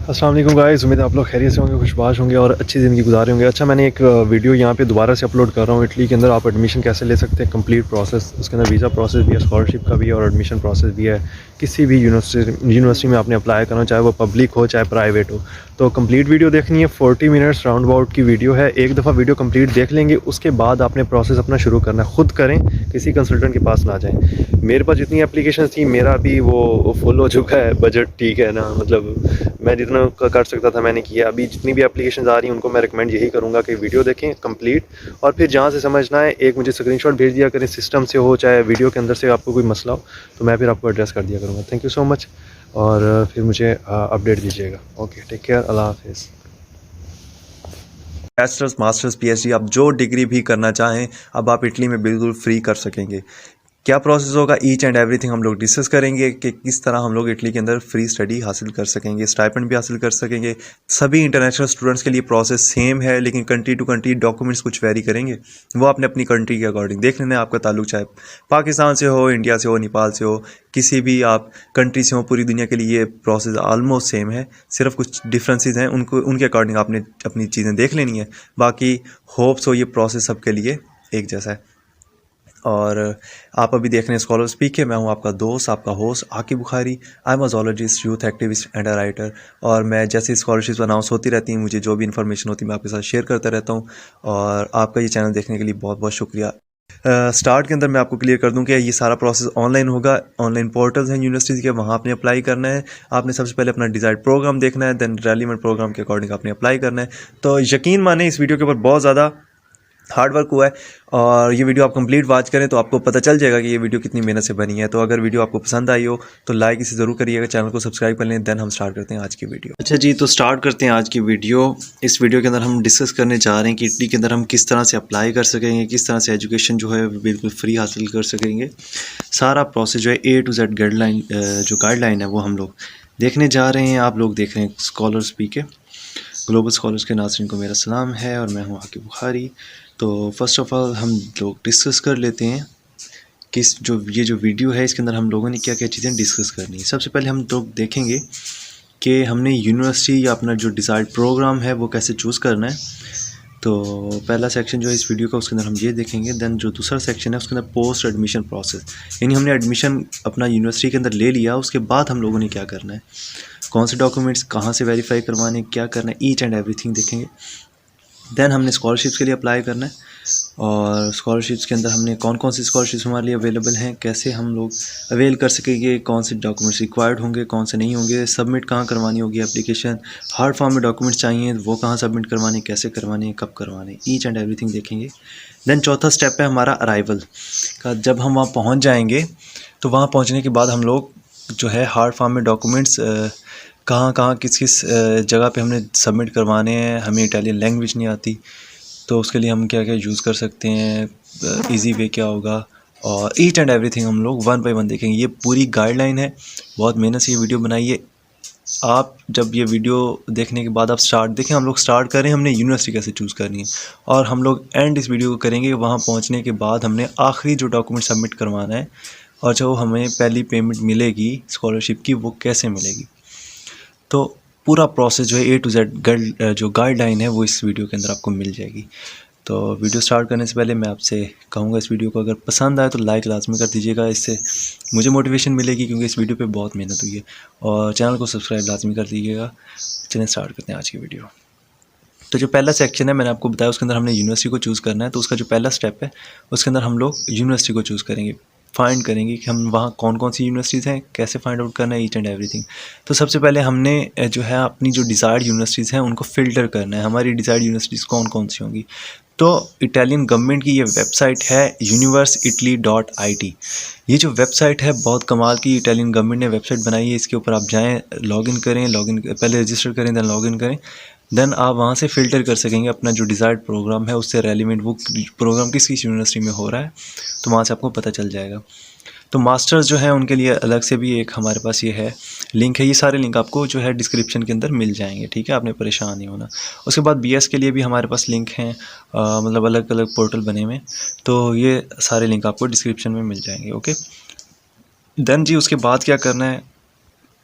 अस्सलाम वालेकुम गाइस, उम्मीद है आप लोग खैरियत से होंगे, खुशबाश होंगे और अच्छी ज़िंदगी गुजारे होंगे। अच्छा, मैंने एक वीडियो यहाँ पे दोबारा से अपलोड कर रहा हूँ। इटली के अंदर आप एडमिशन कैसे ले सकते हैं, कंप्लीट प्रोसेस। उसके अंदर वीज़ा प्रोसेस भी है, स्कॉलरशिप का भी है और एडमिशन प्रोसेस भी है। किसी भी यूनिवर्सिटी में आपने अप्लाई करना, चाहे वो पब्लिक हो चाहे प्राइवेट हो। तो कंप्लीट वीडियो देखनी है, 40 मिनट्स राउंड अबाउट की वीडियो है। एक दफ़ा वीडियो कंप्लीट देख लेंगे, उसके बाद आपने प्रोसेस अपना शुरू करना है। ख़ुद करें, किसी कंसल्टेंट के पास ना जाएँ। मेरे पास जितनी एप्लीकेशन थी, मेरा भी वो फुल हो चुका है, बजट ठीक है ना, मतलब मैं जितना कर सकता था मैंने किया। अभी जितनी भी एप्लीकेशन आ रही हैं उनको मैं रिकमेंड यही करूँगा कि वीडियो देखें कंप्लीट, और फिर जहाँ से समझना है एक मुझे स्क्रीनशॉट भेज दिया करें, सिस्टम से हो चाहे वीडियो के अंदर से आपको कोई मसला हो, तो मैं फिर आपको एड्रेस कर दिया करूँगा। थैंक यू सो मच, और फिर मुझे अपडेट दीजिएगा। ओके, टेक केयर, अल्लाह हाफिज़। बैचलर्स, मास्टर्स, पीएचडी आप जो डिग्री भी करना चाहें अब आप इटली में बिल्कुल फ्री कर सकेंगे। क्या प्रोसेस होगा, ईच एंड एवरीथिंग हम लोग डिस्कस करेंगे कि किस तरह हम लोग इटली के अंदर फ्री स्टडी हासिल कर सकेंगे, स्टाइपेंड भी हासिल कर सकेंगे। सभी इंटरनेशनल स्टूडेंट्स के लिए प्रोसेस सेम है, लेकिन कंट्री टू कंट्री डॉक्यूमेंट्स कुछ वेरी करेंगे। वो आपने अपनी कंट्री के अकॉर्डिंग देख लेना है। आपका ताल्लुक चाहे पाकिस्तान से हो, इंडिया से हो, नेपाल से हो, किसी भी आप कंट्री से हो, पूरी दुनिया के लिए ये प्रोसेस ऑलमोस्ट सेम है। सिर्फ कुछ डिफरेंसेस हैं, उनके अकॉर्डिंग आपने अपनी चीज़ें देख लेनी है। बाकी होप्स हो ये प्रोसेस सबके लिए एक जैसा है। और आप अभी देख रहे हैं स्कॉलर स्पीक है। मैं हूं आपका दोस्त, आपका host Aqib Bukhari. I am a zoologist, youth activist and a writer. और मैं जैसे स्कॉलरशिप्स अनाउंस होती रहती हैं, मुझे जो भी इन्फॉर्मेशन होती है मैं आपके साथ शेयर करता रहता हूं। और आपका ये चैनल देखने के लिए बहुत बहुत शुक्रिया। स्टार्ट के अंदर मैं आपको क्लियर कर दूं कि ये सारा प्रोसेस ऑनलाइन होगा। ऑनलाइन पोर्टल्स हैं यूनिवर्सिटी के, वहाँ आपने अप्लाई करना है। आपने सबसे पहले अपना डिज़ायर्ड प्रोग्राम देखना है, देन रेलिवेंट प्रोग्राम के अकॉर्डिंग आपने अप्लाई करना है। तो यकीन माने इस वीडियो के ऊपर बहुत ज़्यादा हार्ड वर्क हुआ है, और ये वीडियो आप कंप्लीट वॉच करें तो आपको पता चल जाएगा कि ये वीडियो कितनी मेहनत से बनी है। तो अगर वीडियो आपको पसंद आई हो तो लाइक इसे ज़रूर करिएगा, चैनल को सब्सक्राइब कर लें। देन हम स्टार्ट करते हैं आज की वीडियो। अच्छा जी, तो स्टार्ट करते हैं आज की वीडियो। इस वीडियो के अंदर हम डिस्कस करने जा रहे हैं कि इटली के अंदर हम किस तरह से अप्लाई कर सकेंगे, किस तरह से एजुकेशन जो है बिल्कुल फ्री हासिल कर सकेंगे। सारा प्रोसेस जो है A to Z गाइडलाइन है वो हम लोग देखने जा रहे हैं। आप लोग देख रहे हैं स्कॉलर स्पीक है, ग्लोबल स्कॉलर्स के नाज़रीन को मेरा सलाम है, और मैं हूँ आकिब बुखारी। तो फर्स्ट ऑफ़ ऑल हम लोग डिस्कस कर लेते हैं कि ये जो वीडियो है इसके अंदर हम लोगों ने क्या क्या चीज़ें डिस्कस करनी है। सबसे पहले हम लोग देखेंगे कि हमने यूनिवर्सिटी या अपना जो डिज़ायर्ड प्रोग्राम है वो कैसे चूज़ करना है। तो पहला सेक्शन जो है इस वीडियो का, उसके अंदर हम ये देखेंगे। देन जो दूसरा सेक्शन है उसके अंदर पोस्ट एडमिशन प्रोसेस, यानी हमने एडमिशन अपना यूनिवर्सिटी के अंदर ले लिया, उसके बाद हम लोगों ने क्या करना है, कौन से डॉक्यूमेंट्स कहाँ से वेरीफाई करवाने, क्या करना है, ईच एंड एवरीथिंग देखेंगे। देन हमने स्कॉलरशिप्स के लिए अप्लाई करना है, और स्कॉलरशिप्स के अंदर हमने कौन कौन सी स्कॉलरशिप्स हमारे लिए अवेलेबल हैं, कैसे हम लोग अवेल कर सकेंगे, कौन से डॉक्यूमेंट्स रिक्वायर्ड होंगे, कौन से नहीं होंगे, सबमिट कहाँ करवानी होगी एप्लीकेशन, हार्ड फॉर्म में डॉक्यूमेंट्स चाहिए वो कहाँ सबमिट करवाने, कैसे करवाने, कब करवाने, ईच एंड एवरीथिंग देखेंगे। देन चौथा स्टेप है हमारा अराइवल का। जब हम वहाँ पहुँच जाएंगे तो वहाँ पहुँचने के बाद हम लोग जो है हार्ड फॉर्म में डॉक्यूमेंट्स कहाँ कहाँ किस किस जगह पे हमने सबमिट करवाने हैं। हमें इटालियन लैंग्वेज नहीं आती, तो उसके लिए हम क्या क्या यूज़ कर सकते हैं, इजी वे क्या होगा, और ईच एंड एवरीथिंग हम लोग वन बाय वन देखेंगे। ये पूरी गाइडलाइन है, बहुत मेहनत से ये वीडियो बनाई है। आप जब ये वीडियो देखने के बाद आप स्टार्ट देखें, हम लोग स्टार्ट करें हमने यूनिवर्सिटी कैसे चूज़ करनी है, और हम लोग एंड इस वीडियो को करेंगे वहाँ पहुँचने के बाद हमने आखिरी जो डॉक्यूमेंट सबमिट करवाना है, और जो हमें पहली पेमेंट मिलेगी स्कॉलरशिप की वो कैसे मिलेगी। तो पूरा प्रोसेस जो है A to Z जो गाइडलाइन है वो इस वीडियो के अंदर आपको मिल जाएगी। तो वीडियो स्टार्ट करने से पहले मैं आपसे कहूँगा, इस वीडियो को अगर पसंद आए तो लाइक लाजमी कर दीजिएगा, इससे मुझे मोटिवेशन मिलेगी, क्योंकि इस वीडियो पे बहुत मेहनत हुई है। और चैनल को सब्सक्राइब लाजमी कर दीजिएगा। चलिए स्टार्ट करते हैं आज की वीडियो। तो जो पहला सेक्शन है मैंने आपको बताया, उसके अंदर हमने यूनिवर्सिटी को चूज़ करना है। तो उसका जो पहला स्टेप है उसके अंदर हम लोग यूनिवर्सिटी को चूज़ करेंगे, फाइंड करेंगे कि हम वहाँ कौन कौन सी यूनिवर्सिटीज़ हैं, कैसे फाइंड आउट करना है, ईच एंड एवरीथिंग। तो सबसे पहले हमने जो है अपनी जो डिज़ायर्ड यूनिवर्सिटीज़ हैं उनको फ़िल्टर करना है। हमारी डिज़ायर्ड यूनिवर्सिटीज़ कौन कौन सी होंगी। तो इटालियन गवर्नमेंट की ये वेबसाइट है universeitaly.it। ये जो वेबसाइट है बहुत कमाल की, इटालियन गवर्नमेंट ने वेबसाइट बनाई है। इसके ऊपर आप जाएँ, लॉगिन करें, पहले रजिस्टर करें, देन लॉगिन करें, देन आप वहाँ से फ़िल्टर कर सकेंगे अपना जो डिज़ायर्ड प्रोग्राम है उससे रेलिवेंट वो प्रोग्राम किस किस यूनिवर्सिटी में हो रहा है, तो वहाँ से आपको पता चल जाएगा। तो मास्टर्स जो है उनके लिए अलग से भी एक हमारे पास ये है लिंक है। ये सारे लिंक आपको जो है डिस्क्रिप्शन के अंदर मिल जाएंगे, ठीक है, आपने परेशान नहीं होना। उसके बाद BS के लिए भी हमारे पास लिंक हैं, मतलब अलग अलग पोर्टल बने हुए, तो ये सारे लिंक आपको डिस्क्रिप्शन में मिल जाएंगे। ओके, देन जी उसके बाद क्या करना है,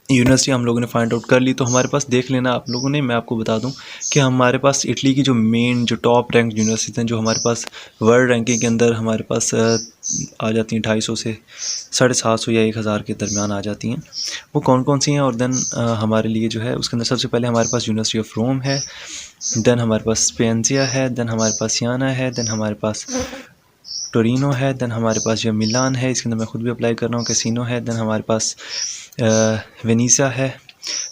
यूनिवर्सिटी हम लोगों ने फाइंड आउट कर ली, तो हमारे पास देख लेना आप लोगों ने, मैं आपको बता दूं कि हमारे पास इटली की जो मेन जो टॉप रैंक यूनिवर्सिटीज़ हैं, जो हमारे पास वर्ल्ड रैंकिंग के अंदर हमारे पास आ जाती हैं 250 से 750 या 1000 के दरमियान आ जाती हैं, वो कौन कौन सी हैं। और देन हमारे लिए जो है उसके अंदर सबसे पहले हमारे पास यूनिवर्सिटी ऑफ रोम है, देन हमारे पास स्पेंसिया है, देन हमारे पास सियाना है, देन हमारे पास टोरिनो है, देन हमारे पास जो मिलान है, इसके अंदर मैं खुद भी अप्लाई कर रहा हूँ, कैसीनो है, देन हमारे पास वेनीसा है,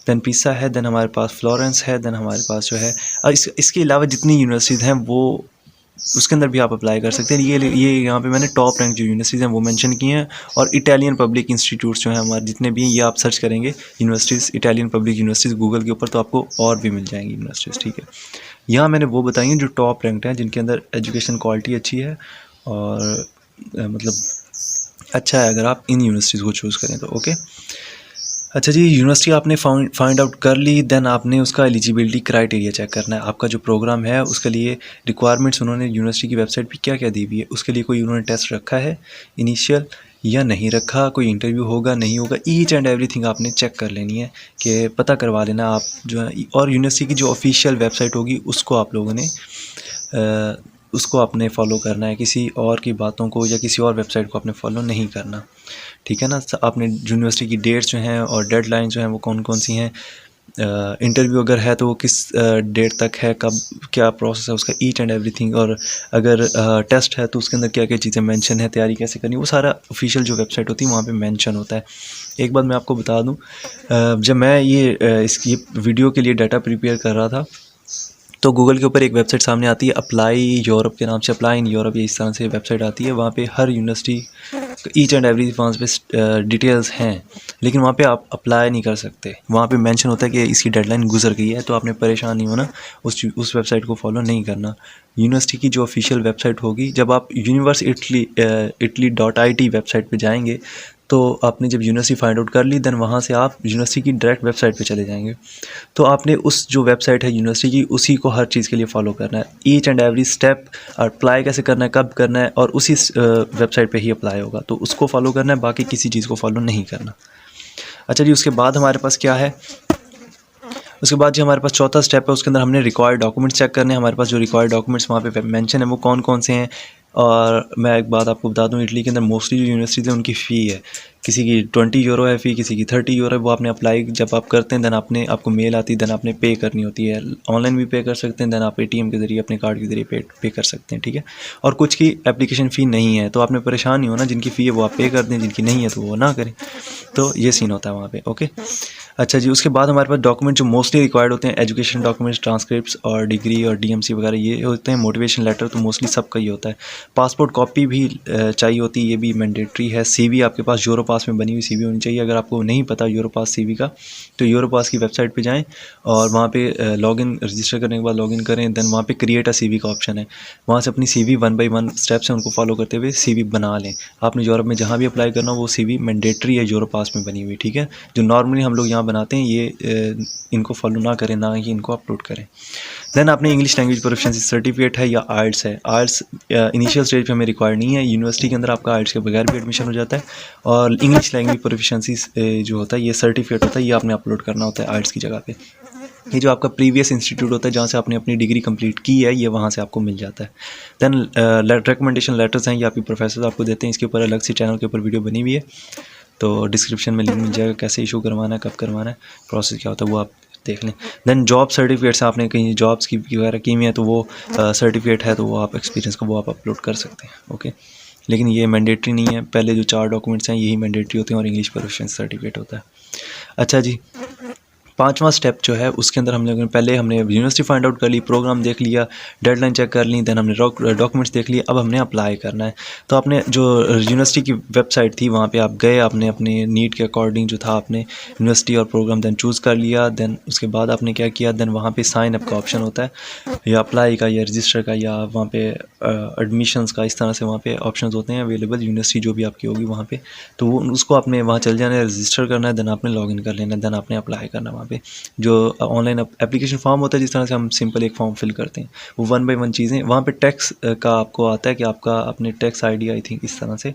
देन पिसा है, देन हमारे पास फ्लोरेंस है, देन हमारे पास जो है इसके अलावा जितनी यूनिवर्सिटीज़ हैं वो उसके अंदर भी आप अप्लाई कर सकते हैं। ये यहाँ पे मैंने टॉप रैंक जो यूनिवर्सिटीज़ हैं वो मेंशन की हैं। और इटालियन पब्लिक इंस्टीट्यूट्स जो हैं हमारे जितने भी हैं, ये आप सर्च करेंगे universities, Italian public universities Google के ऊपर, तो आपको और भी मिल जाएंगी यूनिवर्सिटीज़, ठीक है। यहाँ मैंने वो बताई हैं जो टॉप रैंक्ड हैं, जिनके अंदर एजुकेशन क्वालिटी अच्छी है और मतलब अच्छा है अगर आप इन यूनिवर्सिटीज़ को चूज़ करें तो। ओके, अच्छा जी, यूनिवर्सिटी आपने फाइंड आउट कर ली, देन आपने उसका एलिजिबिलिटी क्राइटेरिया चेक करना है। आपका जो प्रोग्राम है उसके लिए रिक्वायरमेंट्स उन्होंने यूनिवर्सिटी की वेबसाइट पे क्या क्या दी हुई है, उसके लिए कोई उन्होंने टेस्ट रखा है इनिशियल या नहीं रखा, कोई इंटरव्यू होगा नहीं होगा, ईच एंड एवरीथिंग आपने चेक कर लेनी है कि पता करवा लेना आप जो है। और यूनिवर्सिटी की जो ऑफिशियल वेबसाइट होगी उसको आप लोगों ने उसको आपने फॉलो करना है, किसी और की बातों को या किसी और वेबसाइट को आपने फॉलो नहीं करना, ठीक है ना। आपने यूनिवर्सिटी की डेट्स जो हैं और डेडलाइन जो हैं वो कौन कौन सी हैं, इंटरव्यू अगर है तो वो किस डेट तक है, कब क्या प्रोसेस है उसका, ईच एंड एवरीथिंग। और अगर टेस्ट है तो उसके अंदर क्या क्या चीज़ें मेंशन है, तैयारी कैसे करनी, वो सारा ऑफिशियल जो वेबसाइट होती है वहाँ पे मेंशन होता है। एक बात मैं आपको बता दूँ, जब मैं इसकी वीडियो के लिए डाटा प्रिपेयर कर रहा था तो गूगल के ऊपर एक वेबसाइट सामने आती है अप्लाई यूरोप के नाम से, अप्लाई इन यूरोप, ये इस तरह से वेबसाइट आती है। वहाँ पे हर यूनिवर्सिटी ईच एंड एवरी वहाँ पे डिटेल्स हैं, लेकिन वहाँ पे आप अप्लाई नहीं कर सकते। वहाँ पे मेंशन होता है कि इसकी डेडलाइन गुजर गई है, तो आपने परेशान नहीं होना, उस वेबसाइट को फॉलो नहीं करना। यूनिवर्सिटी की जो ऑफिशियल वेबसाइट होगी, जब आप यूनिवर्स.italy वेबसाइट पे जाएंगे तो आपने जब यूनिवर्सिटी फाइंड आउट कर ली, देन वहाँ से आप यूनिवर्सिटी की डायरेक्ट वेबसाइट पे चले जाएंगे। तो आपने उस जो वेबसाइट है यूनिवर्सिटी की, उसी को हर चीज़ के लिए फॉलो करना है, each and every step. Apply कैसे करना है, कब करना है, और उसी वेबसाइट पे ही अप्लाई होगा, तो उसको फॉलो करना है, बाकी किसी चीज़ को फॉलो नहीं करना। अच्छा जी, उसके बाद हमारे पास क्या है, उसके बाद जो हमारे पास चौथा स्टेप है, उसके अंदर हमने रिक्वायर्ड डॉक्यूमेंट्स चेक करने हैं। हमारे पास जो रिक्वायर्ड डॉक्यूमेंट्स वहाँ पे मेंशन है वो कौन कौन से हैं। और मैं एक बात आपको बता दूं, इटली के अंदर मोस्टली जो यूनिवर्सिटीज़ हैं उनकी फ़ी है, किसी की 20 यूरो है फ़ी, किसी की 30 यूरो है। वो आपने अप्लाई जब आप करते हैं, देन आपको मेल आती है, देन आपने पे करनी होती है। ऑनलाइन भी पे कर सकते हैं, देन आप ATM के ज़रिए अपने कार्ड के ज़रिए पे कर सकते हैं, ठीक है। और कुछ की एप्लीकेशन फ़ी नहीं है, तो आपने परेशान नहीं होना, जिनकी फ़ी है वो आप पे कर दें, जिनकी नहीं है तो वो ना करें। तो ये सीन होता है वहाँ पे। ओके, अच्छा जी, उसके बाद हमारे पास डॉक्यूमेंट जो मोस्टली रिक्वायर्ड होते हैं, एजुकेशन डॉक्यूमेंट्स, ट्रांसक्रिप्ट्स और डिग्री और DMC वगैरह ये होते हैं। मोटिवेशन लेटर तो मोस्टली सबका ही होता है। पासपोर्ट कॉपी भी चाहिए होती है, ये भी मैंडेटरी है। CV आपके पास यूरोपास में बनी हुई CV होनी चाहिए। अगर आपको नहीं पता यूरोपास CV का, तो यूरोपास की वेबसाइट पे जाएं और वहाँ पे लॉगिन रजिस्टर करने के बाद लॉगिन करें, देन वहाँ पे क्रिएट अ CV का ऑप्शन है। वहाँ से अपनी CV 1 by 1 स्टेप्स हैं, उनको फॉलो करते हुए CV बना लें। आपने यूरोप में जहाँ भी अप्लाई करना हो वो CV मैंडेटरी है यूरोपास में बनी हुई, ठीक है। जो नॉर्मली हम लोग यहाँ बनाते हैं ये इनको फॉलो ना करें, ना ही इनको अपलोड करें। देन आपने इंग्लिश लैंग्वेज प्रोफिशिएंसी सर्टिफिकेट है या IELTS है। IELTS इनिशियल स्टेज पे हमें रिक्वायर्ड नहीं है, यूनिवर्सिटी के अंदर आपका IELTS के बगैर भी एडमिशन हो जाता है। और इंग्लिश लैंग्वेज प्रोफिशिएंसी जो होता है, ये सर्टिफिकेट होता है, ये आपने अपलोड करना होता है IELTS की जगह पे। ये जो आपका प्रीवियस इंस्टीट्यूट होता है जहाँ से आपने अपनी डिग्री कंप्लीट की है, ये वहाँ से आपको मिल जाता है। देन रिकमेंडेशन लेटर्स हैं, ये आपके प्रोफेसर आपको देते हैं। इसके ऊपर अलग से चैनल के ऊपर वीडियो बनी हुई है, तो डिस्क्रिप्शन में लिंक मिल जाएगा, कैसे इशू करवाना है, कब करवाना है, प्रोसेस क्या होता है, वो आप देख लें। देन जॉब सर्टिफिकेट्स, आपने कहीं जॉब्स की वगैरह की हुई है तो वो सर्टिफिकेट है, तो वो आप एक्सपीरियंस का वो आप अपलोड कर सकते हैं। ओके, लेकिन ये मैंडेटरी नहीं है। पहले जो 4 डॉक्यूमेंट्स हैं यही मैंडेटरी होते हैं और इंग्लिश प्रोफिशिएंसी सर्टिफिकेट होता है। अच्छा जी, 5वां स्टेप जो है उसके अंदर हमने यूनिवर्सिटी फाइंड आउट कर ली, प्रोग्राम देख लिया, डेडलाइन चेक कर ली, देन हमने डॉक्यूमेंट्स देख लिए। अब हमने अप्लाई करना है। तो आपने जो यूनिवर्सिटी की वेबसाइट थी वहाँ पे आप गए, आपने अपने नीड के अकॉर्डिंग जो था आपने यूनिवर्सिटी और प्रोग्राम देन चूज़ कर लिया। देन उसके बाद आपने क्या किया, देन वहाँ पे साइन अप का ऑप्शन होता है, या अप्लाई का या रजिस्टर का या वहाँ पे एडमिशन्स का, इस तरह से वहाँ पे ऑप्शंस होते हैं अवेलेबल, यूनिवर्सिटी जो भी आपकी होगी वहाँ पे। तो वो उसको आपने वहाँ चल जाना है, रजिस्टर करना है, देन आपने लॉगिन कर लेना है, देन आपने अप्लाई करना है। वहाँ पे जो ऑनलाइन एप्लीकेशन फॉर्म होता है, जिस तरह से हम सिंपल एक फॉर्म फिल करते हैं, वो 1 by 1 चीज़ें वहाँ पे टैक्स का आपको आता है कि आपका अपने टैक्स ID आई थिंक इस तरह से,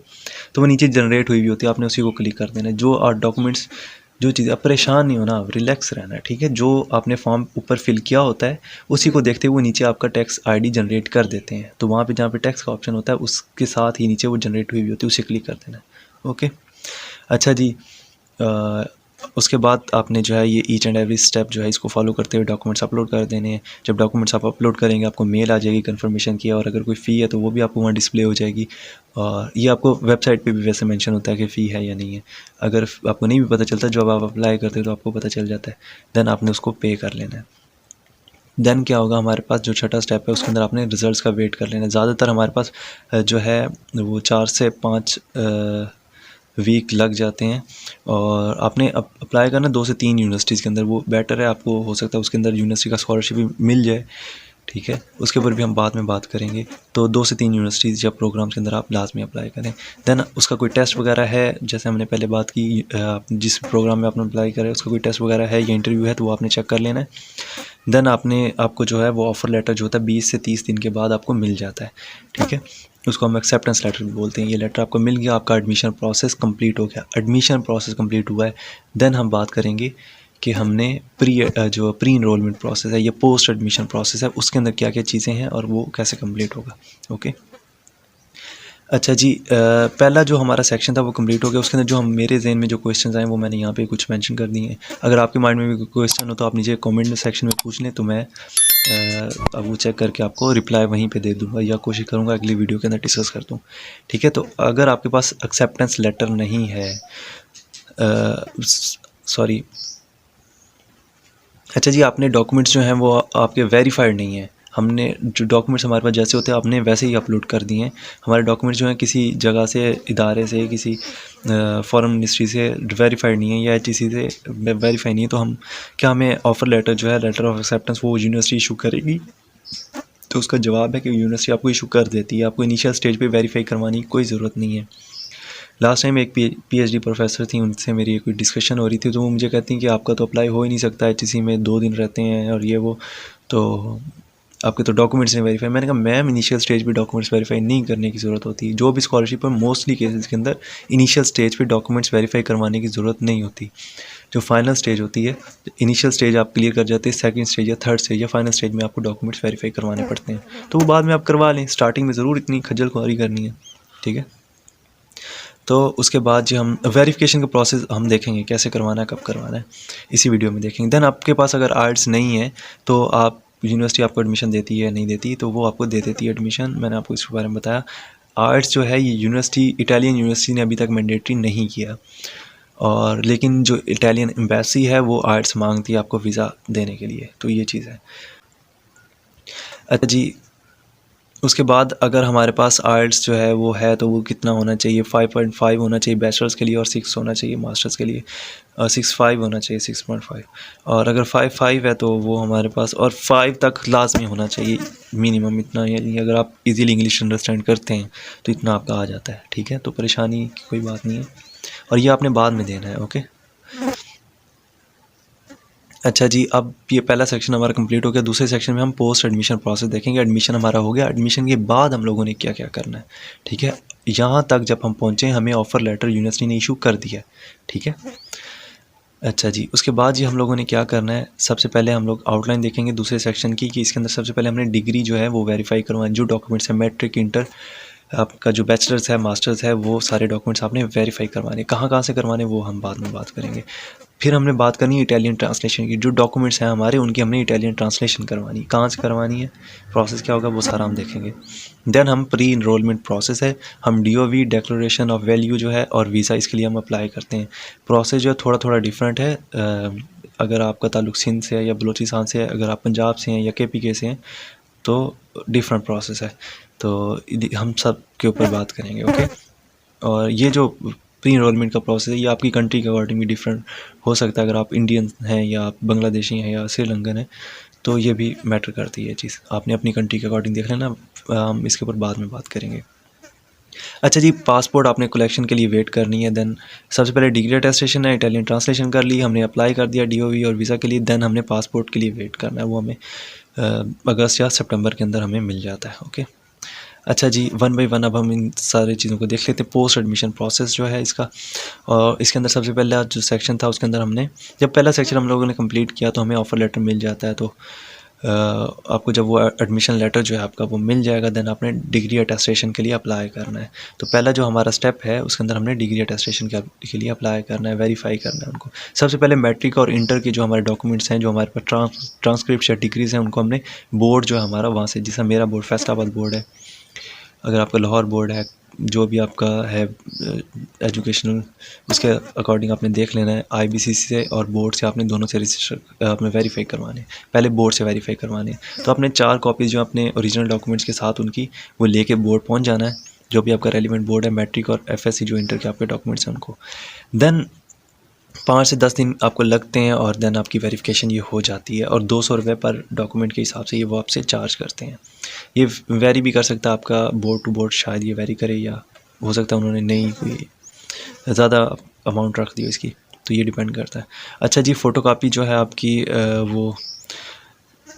तो वो नीचे जनरेट हुई हुई होती है, आपने उसी को क्लिक कर देना है। जो डॉक्यूमेंट्स जो चीज़, आप परेशान नहीं होना, आप रिलैक्स रहना है, ठीक है। जो आपने फॉर्म ऊपर फिल किया होता है उसी को देखते हुए नीचे आपका टैक्स आईडी जनरेट कर देते हैं। तो वहाँ पे जहाँ पे टैक्स का ऑप्शन होता है उसके साथ ही नीचे वो जनरेट हुई होती है, उसे क्लिक कर देना है। ओके, अच्छा जी। उसके बाद आपने जो है ये ईच एंड एवरी स्टेप जो है इसको फॉलो करते हुए डॉक्यूमेंट्स अपलोड कर देने हैं। जब डॉक्यूमेंट्स आप अपलोड करेंगे आपको मेल आ जाएगी कन्फर्मेशन की, और अगर कोई फ़ी है तो वो भी आपको वहाँ डिस्प्ले हो जाएगी। और ये आपको वेबसाइट पे भी वैसे मेंशन होता है कि फ़ी है या नहीं है। अगर आपको नहीं भी पता चलता, जब आप अप्लाई करते हो तो आपको पता चल जाता है, देन आपने उसको पे कर लेना है। देन क्या होगा, हमारे पास जो छठा स्टेप है उसके अंदर आपने रिज़ल्ट्स का वेट कर लेना है। ज़्यादातर हमारे पास जो है वो 4 से 5 वीक लग जाते हैं, और आपने अप्लाई करना 2 से 3 यूनिवर्सिटीज़ के अंदर, वो बेटर है। आपको हो सकता है उसके अंदर यूनिवर्सिटी का स्कॉलरशिप भी मिल जाए, ठीक है। उसके ऊपर भी हम बाद में बात करेंगे। तो 2 से 3 यूनिवर्सिटीज़ या प्रोग्राम्स के अंदर आप लाजमी अप्लाई करें। देन उसका कोई टेस्ट वगैरह है, जैसे हमने पहले बात की, जिस प्रोग्राम में आपने अप्लाई करा है उसका कोई टेस्ट वगैरह है या इंटरव्यू है तो वो आपने चेक कर लेना है। देन आपको जो है वो ऑफ़र लेटर जो होता है 20 से 30 दिन के बाद आपको मिल जाता है, ठीक है। उसको हम एक्सेप्टेंस लेटर भी बोलते हैं। ये लेटर आपको मिल गया, आपका एडमिशन प्रोसेस कंप्लीट हो गया। एडमिशन प्रोसेस कंप्लीट हुआ है, देन हम बात करेंगे कि हमने प्री इनरोलमेंट प्रोसेस है या पोस्ट एडमिशन प्रोसेस है, उसके अंदर क्या क्या चीज़ें हैं और वो कैसे कंप्लीट होगा। ओके, अच्छा जी। पहला जो हमारा सेक्शन था वो कंप्लीट हो गया। उसके अंदर जो मेरे जहन में जो क्वेश्चंस आए वो मैंने यहाँ पे कुछ मेंशन कर दिए हैं। अगर आपके माइंड में भी कोई क्वेश्चन हो तो आप नीचे कमेंट सेक्शन में पूछ लें, तो मैं अब वो चेक करके आपको रिप्लाई वहीं पे दे दूँगा, या कोशिश करूँगा अगली वीडियो के अंदर डिस्कस कर दूँ, ठीक है। तो अगर आपके पास एक्सेप्टेंस लेटर नहीं है, सॉरी, अच्छा जी, आपने डॉक्यूमेंट्स जो हैं वो आपके वेरीफाइड नहीं है। हमने जो डॉक्यूमेंट्स हमारे पास जैसे होते हैं आपने वैसे ही अपलोड कर दिए हैं। हमारे डॉक्यूमेंट्स जो हैं किसी जगह से, इदारे से, किसी फॉरेन मिनिस्ट्री से वेरीफाइड नहीं है या HEC से वेरीफाई नहीं है, तो हमें ऑफ़र लेटर जो है, लेटर ऑफ एक्सेप्टेंस, वो यूनिवर्सिटी इशू करेगी। तो उसका जवाब है कि यूनिवर्सिटी आपको इशू कर देती है। आपको इनिशियल स्टेज पे वेरीफाई करवाने की कोई ज़रूरत नहीं है। लास्ट टाइम एक PhD प्रोफेसर थी, उनसे मेरी कोई डिस्कशन हो रही थी, तो वो मुझे कहती हैं कि आपका तो अप्लाई हो ही नहीं सकता, HEC में 2 दिन रहते हैं और ये वो, तो आपके तो डॉक्यूमेंट्स नहीं वेरीफाई। मैंने कहा मैम, इनिशियल स्टेज पे डॉक्यूमेंट्स वेरीफाई नहीं करने की ज़रूरत होती। जो भी स्कॉलरशिप है मोस्टली केसेस के अंदर इनिशियल स्टेज पे डॉक्यूमेंट्स वेरीफाई करवाने की ज़रूरत नहीं होती। जो फाइनल स्टेज होती है, इनिशियल स्टेज आप क्लियर कर जाते हैं, सेकंड स्टेज या थर्ड स्टेज या फाइनल स्टेज में आपको डॉक्यूमेंट्स वेरीफाई करवाने पड़ते हैं। तो वो बाद में आप करवा लें, स्टार्टिंग में ज़रूर इतनी खज्जल खुआरी करनी है, ठीक है। तो उसके बाद जो हम वेरिफिकेशन का प्रोसेस हम देखेंगे कैसे करवाना है, कब करवाना है, इसी वीडियो में देखेंगे। देन आपके पास अगर आर्ट्स नहीं है तो आप यूनिवर्सिटी आपको एडमिशन देती है नहीं देती, तो वो आपको दे देती है एडमिशन। मैंने आपको इसके बारे में बताया। आर्ट्स जो है ये यूनिवर्सिटी, इटालियन यूनिवर्सिटी ने अभी तक मैंडेटरी नहीं किया, और लेकिन जो इटालियन एम्बेसी है वो आर्ट्स मांगती है आपको वीज़ा देने के लिए, तो ये चीज़ है। अच्छा जी, उसके बाद अगर हमारे पास आइल्स जो है वो है तो वो कितना होना चाहिए, 5.5 होना चाहिए बैचलर्स के लिए, और 6 होना चाहिए मास्टर्स के लिए, 6.5 होना चाहिए, 6.5। और अगर 5.5 है तो वो हमारे पास, और 5 तक लाजमी होना चाहिए मिनिमम इतना, यानी अगर आप इजीली इंग्लिश अंडरस्टैंड करते हैं तो इतना आपका आ जाता है, ठीक है। तो परेशानी की कोई बात नहीं है, और ये आपने बाद में देना है, ओके। अच्छा जी, अब ये पहला सेक्शन हमारा कंप्लीट हो गया। दूसरे सेक्शन में हम पोस्ट एडमिशन प्रोसेस देखेंगे। एडमिशन हमारा हो गया, एडमिशन के बाद हम लोगों ने क्या क्या करना है, ठीक है। यहाँ तक जब हम पहुँचे हमें ऑफ़र लेटर यूनिवर्सिटी ने इशू कर दिया, ठीक है। अच्छा जी, उसके बाद जी हम लोगों ने क्या करना है, सबसे पहले हम लोग आउटलाइन देखेंगे दूसरे सेक्शन की, कि इसके अंदर सबसे पहले हमने डिग्री जो है वो वेरीफाई करवानी। जो डॉक्यूमेंट्स है, मैट्रिक, इंटर, आपका जो बैचलर्स है, मास्टर्स है, वो सारे डॉक्यूमेंट्स आपने वेरीफाई करवाने। कहाँ कहाँ से करवाने वो हम बाद में बात करेंगे। फिर हमने बात करनी है इटालियन ट्रांसलेशन की। जो डॉक्यूमेंट्स हैं हमारे उनकी हमने इटालियन ट्रांसलेशन करवानी। कहाँ से करवानी है, प्रोसेस क्या होगा, वो सारा हम देखेंगे। देन हम प्री इनरोलमेंट प्रोसेस है, हम DOV डिक्लेरेशन ऑफ वैल्यू जो है और वीज़ा, इसके लिए हम अप्लाई करते हैं। प्रोसेस जो है थोड़ा थोड़ा डिफरेंट है। अगर आपका ताल्लुक सिंध से है या बलूचिस्तान से है, अगर आप पंजाब से हैं या KPK से हैं तो डिफरेंट प्रोसेस है। तो हम सब के ऊपर बात करेंगे, ओके। और ये जो प्री इनरोलमेंट का प्रोसेस है ये आपकी कंट्री के अकॉर्डिंग भी डिफरेंट हो सकता है। अगर आप इंडियन हैं या आप बांग्लादेशी हैं या श्रीलंकन हैं तो ये भी मैटर करती है चीज़। आपने अपनी कंट्री के अकॉर्डिंग देख लेना, हम इसके ऊपर बाद में बात करेंगे। अच्छा जी, पासपोर्ट आपने कलेक्शन के लिए वेट करनी है। देन सबसे पहले डिग्री अटेस्टेशन है, इटालियन ट्रांसलेशन कर ली, हमने अप्लाई कर दिया DOV और वीज़ा के लिए। देन हमने पासपोर्ट के लिए वेट करना है, वो हमें अगस्त या सितंबर के अंदर हमें मिल जाता है, ओके। अच्छा जी, वन बाय वन अब हम इन सारी चीज़ों को देख लेते हैं। पोस्ट एडमिशन प्रोसेस जो है इसका, और इसके अंदर सबसे पहला जो सेक्शन था उसके अंदर हमने जब पहला सेक्शन हम लोगों ने कंप्लीट किया तो हमें ऑफ़र लेटर मिल जाता है। तो आपको जब वो एडमिशन लेटर जो है आपका वो मिल जाएगा, देन आपने डिग्री अटेस्टेशन के लिए अप्लाई करना है। तो पहला जो हमारा स्टेप है उसके अंदर हमने डिग्री अटेस्टेशन के लिए अप्लाई करना है, वेरीफाई करना है उनको। सबसे पहले मैट्रिक और इंटर के जो हमारे डॉक्यूमेंट्स हैं, जो हमारे पास ट्रांसक्रिप्ट या डिग्रीज़ हैं, उनको हमने बोर्ड जो है हमारा वहाँ से, जैसा मेरा बोर्ड फैसलाबाद बोर्ड है, अगर आपका लाहौर बोर्ड है, जो भी आपका है एजुकेशनल, उसके अकॉर्डिंग आपने देख लेना है। आईबीसीसी से और बोर्ड से आपने दोनों से रजिस्टर आपने वेरीफाई करवाने, पहले बोर्ड से वेरीफाई करवाने। तो आपने 4 कॉपीज़ जो अपने ओरिजिनल डॉक्यूमेंट्स के साथ उनकी वो लेके बोर्ड पहुंच जाना है, जो भी आपका रेलिवेंट बोर्ड है, मैट्रिक और एफएससी जो इंटर के आपके डॉक्यूमेंट्स हैं उनको। देन 5 से 10 दिन आपको लगते हैं और देन आपकी वेरिफिकेशन ये हो जाती है, और 200 रुपये पर डॉक्यूमेंट के हिसाब से ये वो आपसे चार्ज करते हैं। ये वेरी भी कर सकता है आपका बोर्ड टू बोर्ड, शायद ये वेरी करे, या हो सकता है उन्होंने नहीं कोई ज़्यादा अमाउंट रख दी इसकी, तो ये डिपेंड करता है। अच्छा जी, फ़ोटोकॉपी जो है आपकी वो,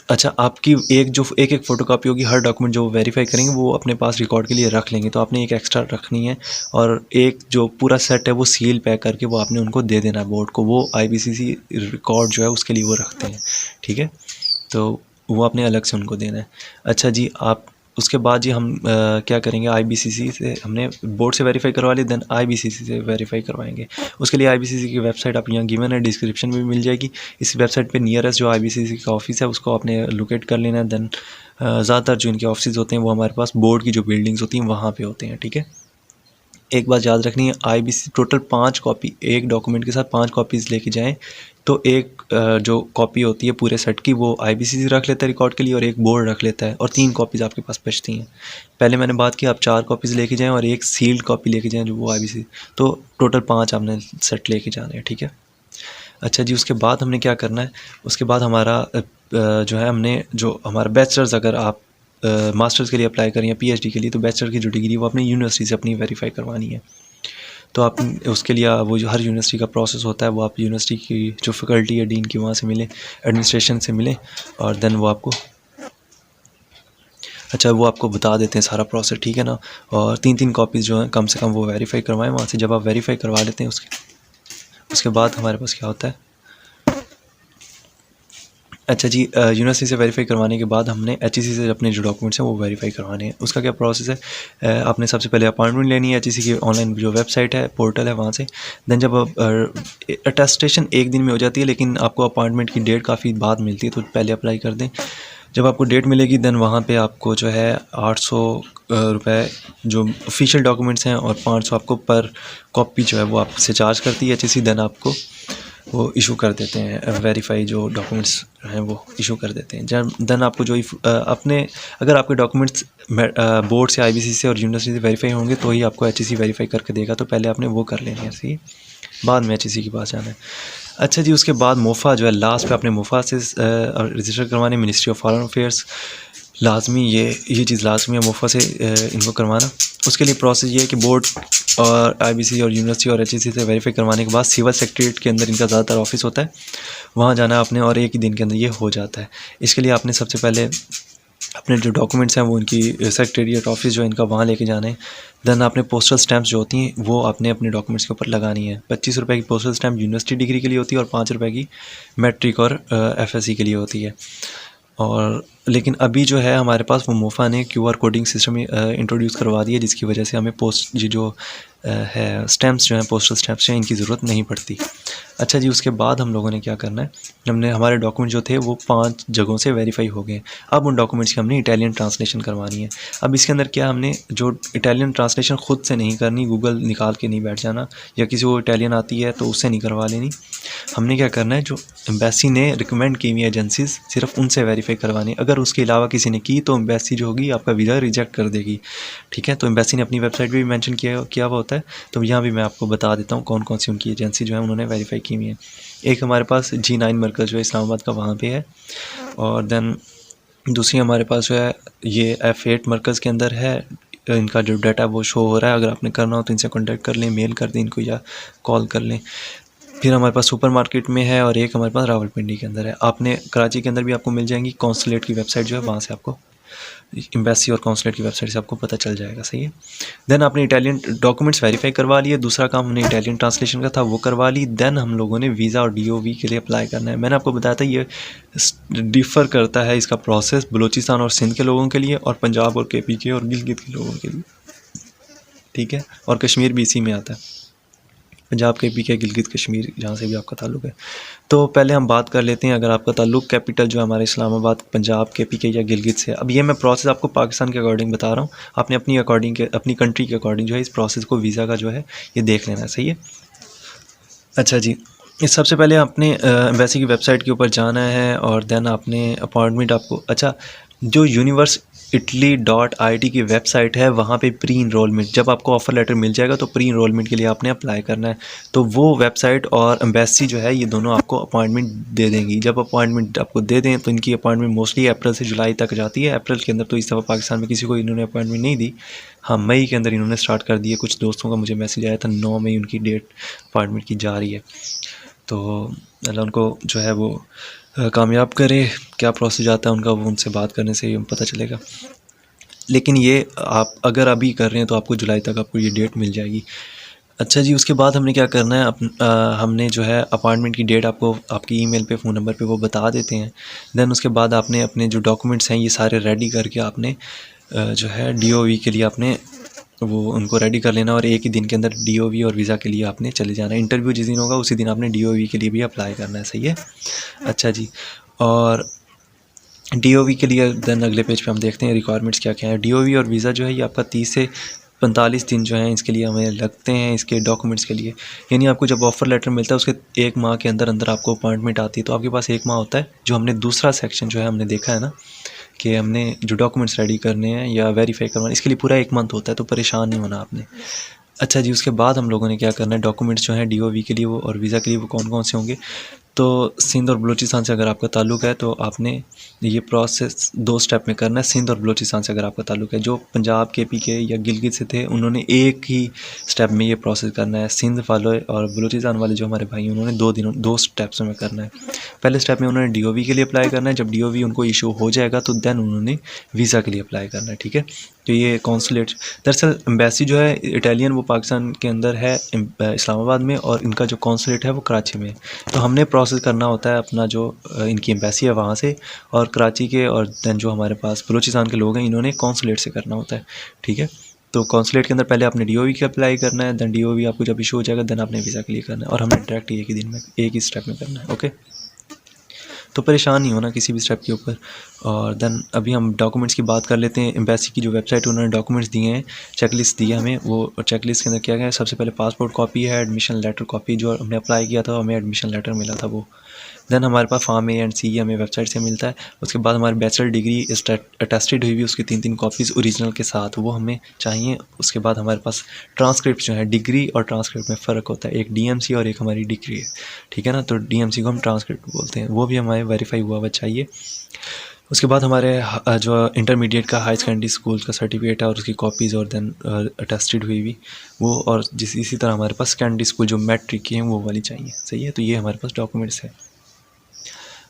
अच्छा आपकी एक फ़ोटोकॉपी होगी, हर डॉक्यूमेंट जो वेरीफाई करेंगे वो अपने पास रिकॉर्ड के लिए रख लेंगे, तो आपने एक एक्स्ट्रा रखनी है, और एक जो पूरा सेट है वो सील पैक करके वो आपने उनको दे देना है बोर्ड को। वो आईबीसीसी रिकॉर्ड जो है उसके लिए वो रखते हैं, ठीक है, तो वो आपने अलग से उनको देना है। अच्छा जी, आप उसके बाद जी हम क्या करेंगे, आईबीसीसी से हमने बोर्ड से वेरीफाई करवा ली, देन आईबीसीसी से वेरीफाई करवाएंगे। उसके लिए आईबीसीसी की वेबसाइट आप यहाँ गिवन है, डिस्क्रिप्शन में भी मिल जाएगी। इस वेबसाइट पे नियरेस्ट जो आईबीसीसी का ऑफिस है उसको आपने लोकेट कर लेना है। देन ज़्यादातर जो इनके ऑफिस होते हैं वो हमारे पास बोर्ड की जो बिल्डिंग्स होती हैं वहाँ पर होते हैं, ठीक है। एक बात याद रखनी है, आईबीसी टोटल 5 कॉपी, एक डॉक्यूमेंट के साथ 5 कॉपीज़ लेके जाएं, तो एक जो कॉपी होती है पूरे सेट की वो आईबीसीसी रख लेता है रिकॉर्ड के लिए, और एक बोर्ड रख लेता है, और 3 कॉपीज़ आपके पास बचती हैं। पहले मैंने बात की आप 4 कॉपीज़ लेके जाएं और एक सील्ड कॉपी लेके जाएं जो वो आईबीसी, तो टोटल 5 आपने सेट लेके जाने हैं, ठीक है। अच्छा जी, उसके बाद हमने क्या करना है, उसके बाद हमारा जो है हमने जो हमारा बैचलर्स, अगर आप मास्टर्स के लिए अप्लाई करें या पीएचडी के लिए, तो बैचलर की जो डिग्री वो अपनी यूनिवर्सिटी से अपनी वेरीफाई करवानी है। तो आप उसके लिए वो जो हर यूनिवर्सिटी का प्रोसेस होता है वो आप यूनिवर्सिटी की जो फैकल्टी है डीन की वहाँ से मिले, एडमिनिस्ट्रेशन से मिले, और देन वो आपको वो आपको बता देते हैं सारा प्रोसेस, ठीक है ना। और 3-3 कॉपीज़ जो हैं कम से कम वो वेरीफाई करवाएं वहाँ से। जब आप वेरीफाई करवा लेते हैं उसके बाद हमारे पास क्या होता है, अच्छा जी, यूनिवर्सिटी से वेरीफाई करवाने के बाद हमने एचईसी से अपने जो डॉक्यूमेंट्स हैं वो वेरीफाई करवाने हैं। उसका क्या प्रोसेस है, आपने सबसे पहले अपॉइंटमेंट लेनी है एचईसी की ऑनलाइन जो वेबसाइट है, पोर्टल है, वहाँ से। देन जब अटेस्टेशन 1 दिन में हो जाती है, लेकिन आपको अपॉइंटमेंट की डेट काफ़ी बाद मिलती है, तो पहले अप्लाई कर दें। जब आपको डेट मिलेगी देन वहाँ पे आपको जो है 800 रुपये जो ऑफिशियल डॉक्यूमेंट्स हैं, और 500 आपको पर कॉपी जो है वो आपसे चार्ज करती है एचईसी। देन आपको वो इशू कर देते हैं, वेरीफाई जो डॉक्यूमेंट्स हैं वो इशू कर देते हैं। जब देन आपको जो अपने अगर आपके डॉक्यूमेंट्स बोर्ड से, आईबीसी से और यूनिवर्सिटी से वेरीफाई होंगे तो ही आपको एचईसी वेरीफाई करके देगा, तो पहले आपने वो कर लेनी है, सही, बाद में एचईसी के पास जाना है। अच्छा जी, उसके बाद मोफ़ा जो है लास्ट पे आपने मोफ़ा से रजिस्टर करवाने, मिनिस्ट्री ऑफ फॉरेन अफेयर्स, लाजमी ये चीज़ लाजमी है मोफ़ा से इनको करवाना। उसके लिए प्रोसेस ये है कि बोर्ड और आईबीसी और यूनिवर्सिटी और एचईसी से वेरीफाई करवाने के बाद सिविल सेक्रेटरीट के अंदर इनका ज़्यादातर ऑफिस होता है, वहाँ जाना है आपने, और 1 ही दिन के अंदर ये हो जाता है। इसके लिए आपने सबसे पहले अपने जो डॉक्यूमेंट्स हैं वो इनकी सेक्रेटरीट ऑफिस जो इनका वहाँ लेके जाना है। देन आपने पोस्टल स्टैम्प्स जो होती हैं वो आपने अपने डॉक्यूमेंट्स के ऊपर लगानी है। 25 रुपये की पोस्टल स्टैम्प यूनिवर्सिटी डिग्री के लिए होती है, और 5 रुपये की मैट्रिक और एफएससी के लिए होती है। और लेकिन अभी जो है हमारे पास वो मोफ़ा ने क्यूआर कोडिंग सिस्टम इंट्रोड्यूस करवा दिया, जिसकी वजह से हमें ये जो है स्टैम्प्स जो हैं, पोस्टल स्टैम्प्स हैं, इनकी ज़रूरत नहीं पड़ती। अच्छा जी, उसके बाद हम लोगों ने क्या करना है, हमने हमारे डॉक्यूमेंट जो थे वो 5 जगहों से वेरीफाई हो गए। अब उन डॉक्यूमेंट्स की हमने इटालियन ट्रांसलेशन करवानी है। अब इसके अंदर क्या, हमने जो इटालियन ट्रांसलेशन ख़ुद से नहीं करनी, गूगल निकाल के नहीं बैठ जाना, या किसी को इटालियन आती है तो उससे नहीं करवा लेनी। हमने क्या करना है, जो एम्बेसी ने रिकमेंड की हुई एजेंसीज़ सिर्फ उनसे वेरीफाई करवानी। अगर उसके अलावा किसी ने की तो एम्बेसी जो होगी आपका वीज़ा रिजेक्ट कर देगी, ठीक है। तो एम्बेसी ने अपनी वेबसाइट पर भी मेंशन किया हुआ होता है, तो यहाँ भी मैं आपको बता देता हूँ कौन कौन सी उनकी एजेंसी जो है उन्होंने वेरीफाई की हुई है। एक हमारे पास G9 मरकज़ जो है इस्लामाबाद का, वहाँ पे है, और देन दूसरी हमारे पास जो है ये F8 मरकज़ के अंदर है। इनका जो डाटा वो शो हो रहा है, अगर आपने करना हो तो इनसे कॉन्टैक्ट कर लें, मेल कर दें इनको या कॉल कर लें। फिर हमारे पास सुपर मार्केट में है, और एक हमारे पास रावलपिंडी के अंदर है। आपने कराची के अंदर भी आपको मिल जाएंगी, कौंसलेट की वेबसाइट जो है वहाँ से आपको एम्बेसी और कॉन्सुलेट की वेबसाइट से आपको पता चल जाएगा। सही है। देन आपने इटालियन डॉक्यूमेंट्स वेरीफाई करवा लिए, दूसरा काम हमने इटालियन ट्रांसलेशन का था वो करवा ली। देन हम लोगों ने वीज़ा और DOV के लिए अप्लाई करना है। मैंने आपको बताया था ये डिफ़र करता है इसका प्रोसेस बलूचिस्तान और सिंध के लोगों के लिए, और पंजाब और KP के और गिलगित के लोगों के लिए, ठीक है। और कश्मीर भी इसी में आता है, पंजाब KP के गिलगित कश्मीर जहाँ से भी आपका ताल्लुक़ है। तो पहले हम बात कर लेते हैं, अगर आपका ताल्लुक़ कैपिटल जो है हमारे इस्लामाबाद, पंजाब KP के या गिलगित से। अब ये मैं प्रोसेस आपको पाकिस्तान के अकॉर्डिंग बता रहा हूँ, आपने अपनी अकॉर्डिंग के अपनी कंट्री के अकॉर्डिंग जो है इस प्रोसेस को वीज़ा का जो है ये देख लेना है। सही है। अच्छा जी, इस सबसे पहले आपने एम्बेसी की वेबसाइट के ऊपर जाना है और देन आपने अपॉइंटमेंट आपको, अच्छा जो university.it की वेबसाइट है वहाँ पे प्री इनरोलमेंट, जब आपको ऑफ़र लेटर मिल जाएगा तो प्री इनरोलमेंट के लिए आपने अप्लाई करना है। तो वो वेबसाइट और एम्बेसी जो है ये दोनों आपको अपॉइंटमेंट दे देंगी। जब अपॉइंटमेंट आपको दे दें तो इनकी अपॉइंटमेंट मोस्टली अप्रैल से जुलाई तक जाती है। अप्रैल के अंदर तो इस दफ़ा पाकिस्तान में किसी को इन्होंने अपॉइंटमेंट नहीं दी, हाँ मई के अंदर इन्होंने स्टार्ट कर दी है। कुछ दोस्तों का मुझे मैसेज आया था 9 मई उनकी डेट अपॉइंटमेंट की जा रही है। तो अल्लाह उनको जो है वो कामयाब करे। क्या प्रोसेस आता है उनका वो उनसे बात करने से ही पता चलेगा। लेकिन ये आप अगर अभी कर रहे हैं तो आपको जुलाई तक आपको ये डेट मिल जाएगी। अच्छा जी, उसके बाद हमने क्या करना है, हमने जो है अपॉइंटमेंट की डेट आपको आपकी ईमेल पे फ़ोन नंबर पे वो बता देते हैं। देन उसके बाद आपने अपने जो डॉक्यूमेंट्स हैं ये सारे रेडी करके आपने जो है DOV के लिए आपने वो उनको रेडी कर लेना, और एक ही दिन के अंदर DOV और वीज़ा के लिए आपने चले जाना है। इंटरव्यू जिस दिन होगा उसी दिन आपने DOV के लिए भी अप्लाई करना है। सही है। अच्छा जी, और DOV के लिए देन अगले पेज पे हम देखते हैं रिक्वायरमेंट्स क्या क्या है। DOV और वीज़ा जो है ये आपका 30 से 45 दिन जो है इसके लिए हमें लगते हैं, इसके डॉक्यूमेंट्स के लिए। यानी आपको जब ऑफ़र लेटर मिलता है उसके 1 माह के अंदर अंदर आपको अपॉइंटमेंट आती है, तो आपके पास 1 माह होता है। जो हमने दूसरा सेक्शन जो है हमने देखा है ना कि हमने जो डॉक्यूमेंट्स रेडी करने हैं या वेरीफाई करवाना, इसके लिए पूरा 1 मंथ होता है, तो परेशान नहीं होना आपने। अच्छा जी, उसके बाद हम लोगों ने क्या करना है, डॉक्यूमेंट्स जो हैं DOV के लिए वो और वीज़ा के लिए वो कौन कौन से होंगे। तो सिंध और बलूचिस्तान से अगर आपका ताल्लुक़ है तो आपने ये प्रोसेस 2 स्टेप में करना है। सिंध और बलूचिस्तान से अगर आपका ताल्लुक़ है, जो पंजाब KP के या गिलगित से थे उन्होंने एक ही स्टेप में ये प्रोसेस करना है। सिंध वाले और बलूचिस्तान वाले जो हमारे भाई हैं उन्होंने 2 स्टेप्स में करना है। पहले स्टेप में उन्होंने DOV के लिए अप्लाई करना है, जब DOV उनको इशू हो जाएगा तो देन उन्होंने वीज़ा के लिए अप्लाई करना है। ठीक है। तो ये कॉन्सुलेट, दरअसल एम्बेसी जो है इटालियन वो पाकिस्तान के अंदर है इस्लामाबाद में, और इनका जो कॉन्सुलेट है वो कराची में है। तो हमने प्रोसेस करना होता है अपना जो इनकी एम्बेसी है वहाँ से, और कराची के और दैन जो हमारे पास बलूचिस्तान के लोग हैं इन्होंने कॉन्सुलेट से करना होता है। ठीक है। तो कॉन्सुलेट के अंदर पहले आपने DOV की अप्लाई करना है, दैन DOV आपको जब इशू हो जाएगा देन आपने वीज़ा के लिए करना है, और हमने डायरेक्ट एक ही दिन में एक ही स्टेप में करना है। ओके, तो परेशान नहीं होना किसी भी स्टेप के ऊपर। और देन अभी हम डॉक्यूमेंट्स की बात कर लेते हैं। एम्बेसी की जो वेबसाइट है उन्होंने डॉक्यूमेंट्स दिए हैं, चेकलिस्ट दी है हमें। वो चेकलिस्ट के अंदर क्या क्या है, सबसे पहले पासपोर्ट कॉपी है, एडमिशन लेटर कॉपी जो हमने अप्लाई किया था हमें एडमिशन लेटर मिला था वो। देन हमारे पास फॉर्म A एंड C हमें वेबसाइट से मिलता है। उसके बाद हमारी बैचलर डिग्री अटेस्टेड हुई हुई उसकी 3 कॉपीज़ ओरिजिनल के साथ वो हमें चाहिए। उसके बाद हमारे पास ट्रांसक्रिप्ट जो है, डिग्री और ट्रांसक्रिप्ट में फ़र्क होता है, एक DMC और एक हमारी डिग्री है। ठीक है ना। तो DMC को हम ट्रांसक्रिप्ट बोलते हैं, वो भी हमारे वेरीफाई हुआ हुआ चाहिए। उसके बाद हमारे जो इंटरमीडिएट का हाई सेकेंडरी स्कूल का सर्टिफिकेट है और उसकी कॉपीज़, और देन अटेस्टेड हुई हुई वो, और इसी तरह हमारे पास सेकेंडरी स्कूल जो मैट्रिक की हैं वो वाली चाहिए। सही है। तो ये हमारे पास डॉक्यूमेंट्स है।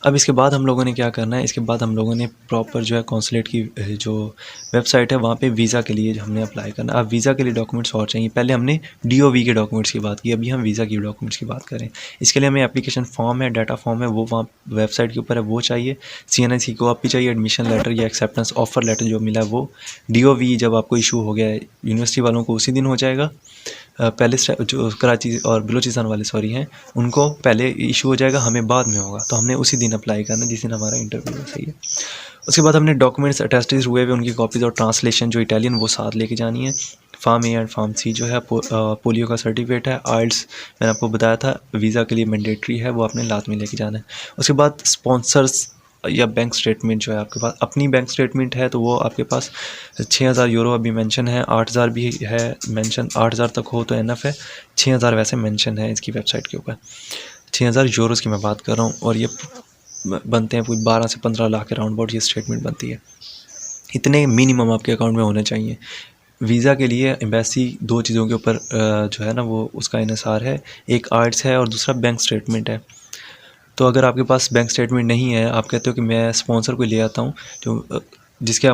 अब इसके बाद हम लोगों ने क्या करना है, इसके बाद हम लोगों ने प्रॉपर जो है कॉन्सुलेट की जो वेबसाइट है वहाँ पे वीज़ा के लिए हमने अप्लाई करना है। अब वीज़ा के लिए डॉक्यूमेंट्स और चाहिए। पहले हमने DOV के डॉक्यूमेंट्स की बात की, अभी हम वीज़ा की डॉक्यूमेंट्स की बात करें। इसके लिए हमें एप्लीकेशन फॉर्म है, डाटा फॉर्म है, वो वहाँ वेबसाइट के ऊपर है, वो चाहिए। CNIC कॉपी चाहिए, एडमिशन लेटर या एक्सेप्टेंस ऑफर लेटर जो मिला है वो। DOV जब आपको इशू हो गया है यूनिवर्सिटी वालों को उसी दिन हो जाएगा। पहले जो कराची और बलूचिस्तान वाले सॉरी हैं उनको पहले इशू हो जाएगा, हमें बाद में होगा। तो हमने उसी दिन अप्लाई करना जिस दिन हमारा इंटरव्यू है। सही है। उसके बाद हमने डॉक्यूमेंट्स अटेस्टेड हुए हुए उनकी कॉपीज़ और ट्रांसलेशन जो इटालियन वो साथ लेके जानी है। Form A and form C जो है पोलियो का सर्टिफिकेट है, IELTS मैंने आपको बताया था वीज़ा के लिए मैंडेटरी है, वो आपने लात में लेके जाना है। उसके बाद स्पॉन्सर्स या बैंक स्टेटमेंट जो है आपके पास, अपनी बैंक स्टेटमेंट है तो वो आपके पास 6000 यूरो अभी मेंशन है, 8000 भी है मेंशन, 8000 तक हो तो एनफ है, 6000 वैसे मेंशन है इसकी वेबसाइट के ऊपर। 6000 यूरोज़ की मैं बात कर रहा हूँ, और ये बनते हैं कोई 12 से 15 लाख के राउंड अबाउट ये स्टेटमेंट बनती है। इतने मिनिमम आपके अकाउंट में होने चाहिए। वीज़ा के लिए एम्बेसी 2 चीज़ों के ऊपर जो है ना वो उसका इन्हिसार है, एक IELTS है और दूसरा बैंक स्टेटमेंट है। तो अगर आपके पास बैंक स्टेटमेंट नहीं है, आप कहते हो कि मैं स्पॉन्सर को ले आता हूँ, तो जिसके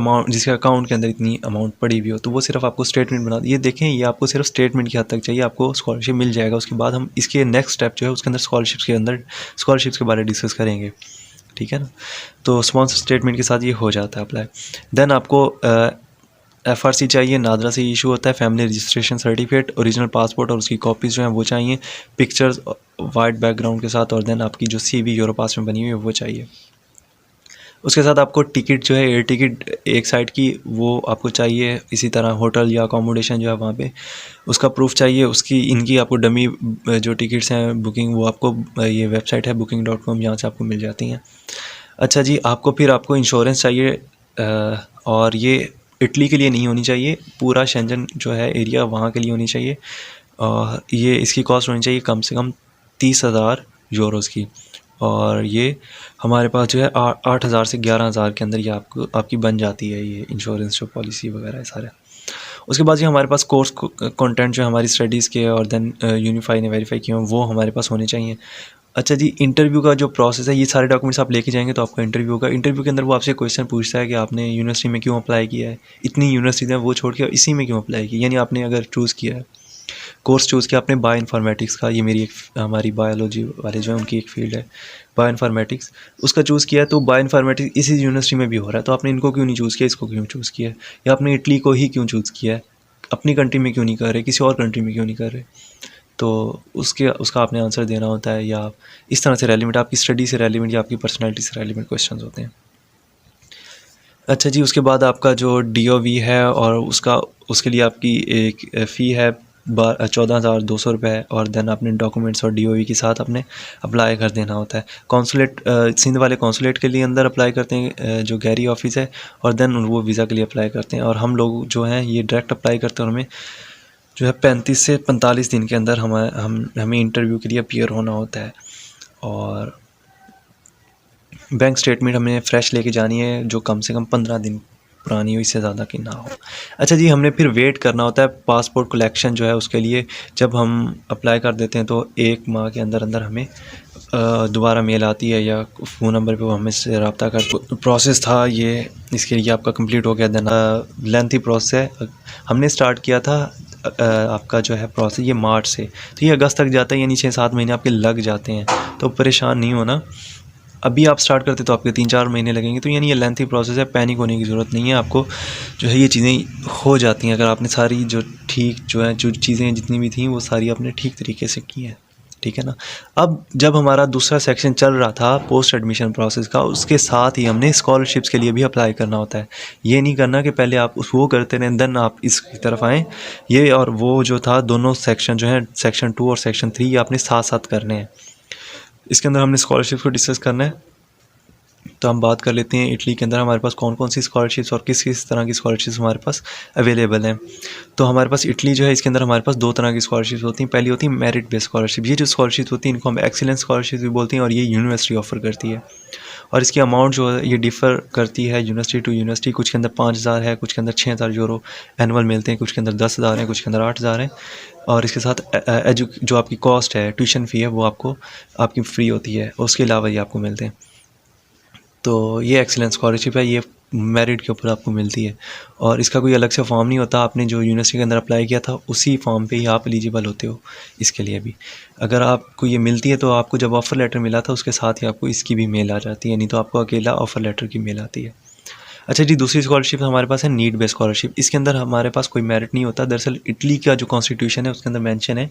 अकाउंट के अंदर इतनी अमाउंट पड़ी हुई हो, तो वो सिर्फ आपको स्टेटमेंट बना, ये देखें, ये आपको सिर्फ स्टेटमेंट की हद तक चाहिए, आपको स्कॉलरशिप मिल जाएगा। उसके बाद हम इसके नेक्स्ट स्टेप जो है उसके अंदर स्कॉलरशिप्स के बारे में डिस्कस करेंगे, ठीक है ना। तो स्पॉन्सर स्टेटमेंट के साथ ये हो जाता है अप्लाई। देन आपको FRC चाहिए, नादरा से इशू होता है, family registration certificate, original passport और उसकी कॉपीज़ जो हैं वो चाहिए, पिक्चर्स वाइट बैकग्राउंड के साथ, और देन आपकी जो CV यूरोपास में बनी हुई है वो चाहिए। उसके साथ आपको टिकट जो है, एयर टिकट एक साइड की, वो आपको चाहिए। इसी तरह होटल या अकोमोडेशन जो है वहाँ पे उसका प्रूफ चाहिए। उसकी इनकी आपको डमी जो टिकट्स हैं बुकिंग, वो आपको ये वेबसाइट है booking.com, यहाँ से आपको मिल जाती हैं। अच्छा जी, आपको इंश्योरेंस चाहिए, और ये इटली के लिए नहीं होनी चाहिए, पूरा शेंजन जो है एरिया वहाँ के लिए होनी चाहिए। और ये इसकी कॉस्ट होनी चाहिए कम से कम 30,000 यूरोज़ की, और ये हमारे पास जो है 8,000 से 11,000 के अंदर ये आपकी बन जाती है, ये इंश्योरेंस जो पॉलिसी वगैरह है सारा। उसके बाद ये हमारे पास कोर्स कंटेंट जो हमारी स्टडीज़ के और देन यूनिफाई ने वेरीफाई किए हैं वो हमारे पास होने चाहिए। अच्छा जी, इंटरव्यू का जो प्रोसेस है, ये सारे डॉक्यूमेंट्स आप लेके जाएंगे तो आपका इंटरव्यू होगा। इंटरव्यू के अंदर वो आपसे क्वेश्चन पूछता है कि आपने यूनिवर्सिटी में क्यों अप्लाई किया है, इतनी यूनिवर्सिटी है वो छोड़ के इसी में क्यों अप्लाई किया, यानी आपने अगर चूज़ किया है कोर्स चूज़ किया आपने बायो इन्फॉर्मेटिक्स का, ये हमारी बायोलॉजी वाले जो है उनकी एक फील्ड है बायो इन्फॉर्मेटिक्स, उसका चूज़ किया है। तो बायो इन्फॉर्मेटिक्स इसी यूनिवर्सिटी में भी हो रहा है, तो आपने इनको क्यों नहीं चूज़ किया, इसको क्यों चूज़ किया है, या आपने इटली को ही क्यों चूज़ किया है, अपनी कंट्री में क्यों नहीं कर रहे, किसी और कंट्री में क्यों नहीं कर रहे। तो उसका आपने आंसर देना होता है, या इस तरह से रेलिवेंट, आपकी स्टडी से रेलिवेंट या आपकी पर्सनैलिटी से रेलिवेंट क्वेश्चन होते हैं। अच्छा जी, उसके बाद आपका जो DOV है और उसके लिए आपकी एक फ़ी है 14,200 रुपये, और देन अपने डॉक्यूमेंट्स और DOV के साथ अपने अप्लाई कर देना होता है। कौंसलेट सिंध वाले कौंसलेट के लिए अंदर अप्लाई करते हैं, जो गैरी ऑफिस है, और देन वो वीज़ा के लिए अप्लाई करते हैं। और हम लोग जो हैं ये डायरेक्ट अप्लाई करते हैं, और हमें जो है 35 से 45 दिन के अंदर हमें इंटरव्यू के लिए अपीयर होना होता है। और बैंक स्टेटमेंट हमें फ़्रेश लेके जानी है, जो कम से कम 15 दिन पुरानी हो, इससे ज़्यादा की ना हो। अच्छा जी, हमने फिर वेट करना होता है पासपोर्ट कलेक्शन जो है उसके लिए। जब हम अप्लाई कर देते हैं तो 1 माह के अंदर अंदर हमें दोबारा मेल आती है, या फ़ोन नंबर पे वो हमें से रब्ता कर। प्रोसेस था ये, इसके लिए आपका कंप्लीट हो गया। देन लेंथी प्रोसेस है, हमने स्टार्ट किया था आपका जो है प्रोसेस ये मार्च से, तो ये अगस्त तक जाता है, यानी 6-7 महीने आपके लग जाते हैं। तो परेशान नहीं होना, अभी आप स्टार्ट करते तो आपके 3-4 महीने लगेंगे, तो यानी ये लेंथी प्रोसेस है, पैनिक होने की ज़रूरत नहीं है। आपको जो है ये चीज़ें हो जाती हैं अगर आपने सारी जो चीज़ें जितनी भी थी वो सारी आपने ठीक तरीके से की हैं, ठीक है ना। अब जब हमारा दूसरा सेक्शन चल रहा था पोस्ट एडमिशन प्रोसेस का, उसके साथ ही हमने स्कॉलरशिप्स के लिए भी अप्लाई करना होता है। ये नहीं करना कि पहले आप वो करते रहें देन आप इसकी तरफ आएँ। ये और वो जो था, दोनों सेक्शन जो हैं, सेक्शन 2 और सेक्शन 3, ये आपने साथ साथ करने हैं। इसके अंदर हमने स्कॉलरशिप को डिस्कस करना है, तो हम बात कर लेते हैं इटली के अंदर हमारे पास कौन कौन सी स्कॉलरशिप्स और किस किस तरह की स्कॉलरशिप्स हमारे पास अवेलेबल हैं। तो हमारे पास इटली जो है, इसके अंदर हमारे पास 2 तरह की स्कॉलरशिप्स होती हैं। पहली होती है मेरिट बेस्ड स्कॉलरशिप। ये जो स्कॉलरशिप होती है इनको हम एक्सीलेंस स्कॉलरशिप भी बोलते हैं, और ये यूनिवर्सिटी ऑफर करती है। और इसकी अमाउंट जो है ये डिफ़र करती है यूनिवर्सिटी टू यूनिवर्सिटी। कुछ के अंदर 5,000 है, कुछ के अंदर 6,000 यूरो एनुअल मिलते हैं, कुछ के अंदर 10,000 है, कुछ के अंदर 8,000 है। और इसके साथ जो आपकी कॉस्ट है, ट्यूशन फ़ी है, वो आपकी फ्री होती है, उसके अलावा ये आपको मिलते हैं। तो ये एक्सीलेंस स्कॉलरशिप है, ये मेरिट के ऊपर आपको मिलती है, और इसका कोई अलग से फॉर्म नहीं होता। आपने जो यूनिवर्सिटी के अंदर अप्लाई किया था उसी फॉर्म पे ही आप एलिजिबल होते हो इसके लिए भी। अगर आपको ये मिलती है तो आपको जब ऑफ़र लेटर मिला था उसके साथ ही आपको इसकी भी मेल आ जाती है, नहीं तो आपको अकेला ऑफ़र लेटर की मेल आती है। अच्छा जी, दूसरी स्कॉलरशिप हमारे पास है नीड बेस्ड स्कॉलरशिप। इसके अंदर हमारे पास कोई मेरिट नहीं होता। दरअसल इटली का जो कॉन्स्टिट्यूशन है उसके अंदर मेंशन है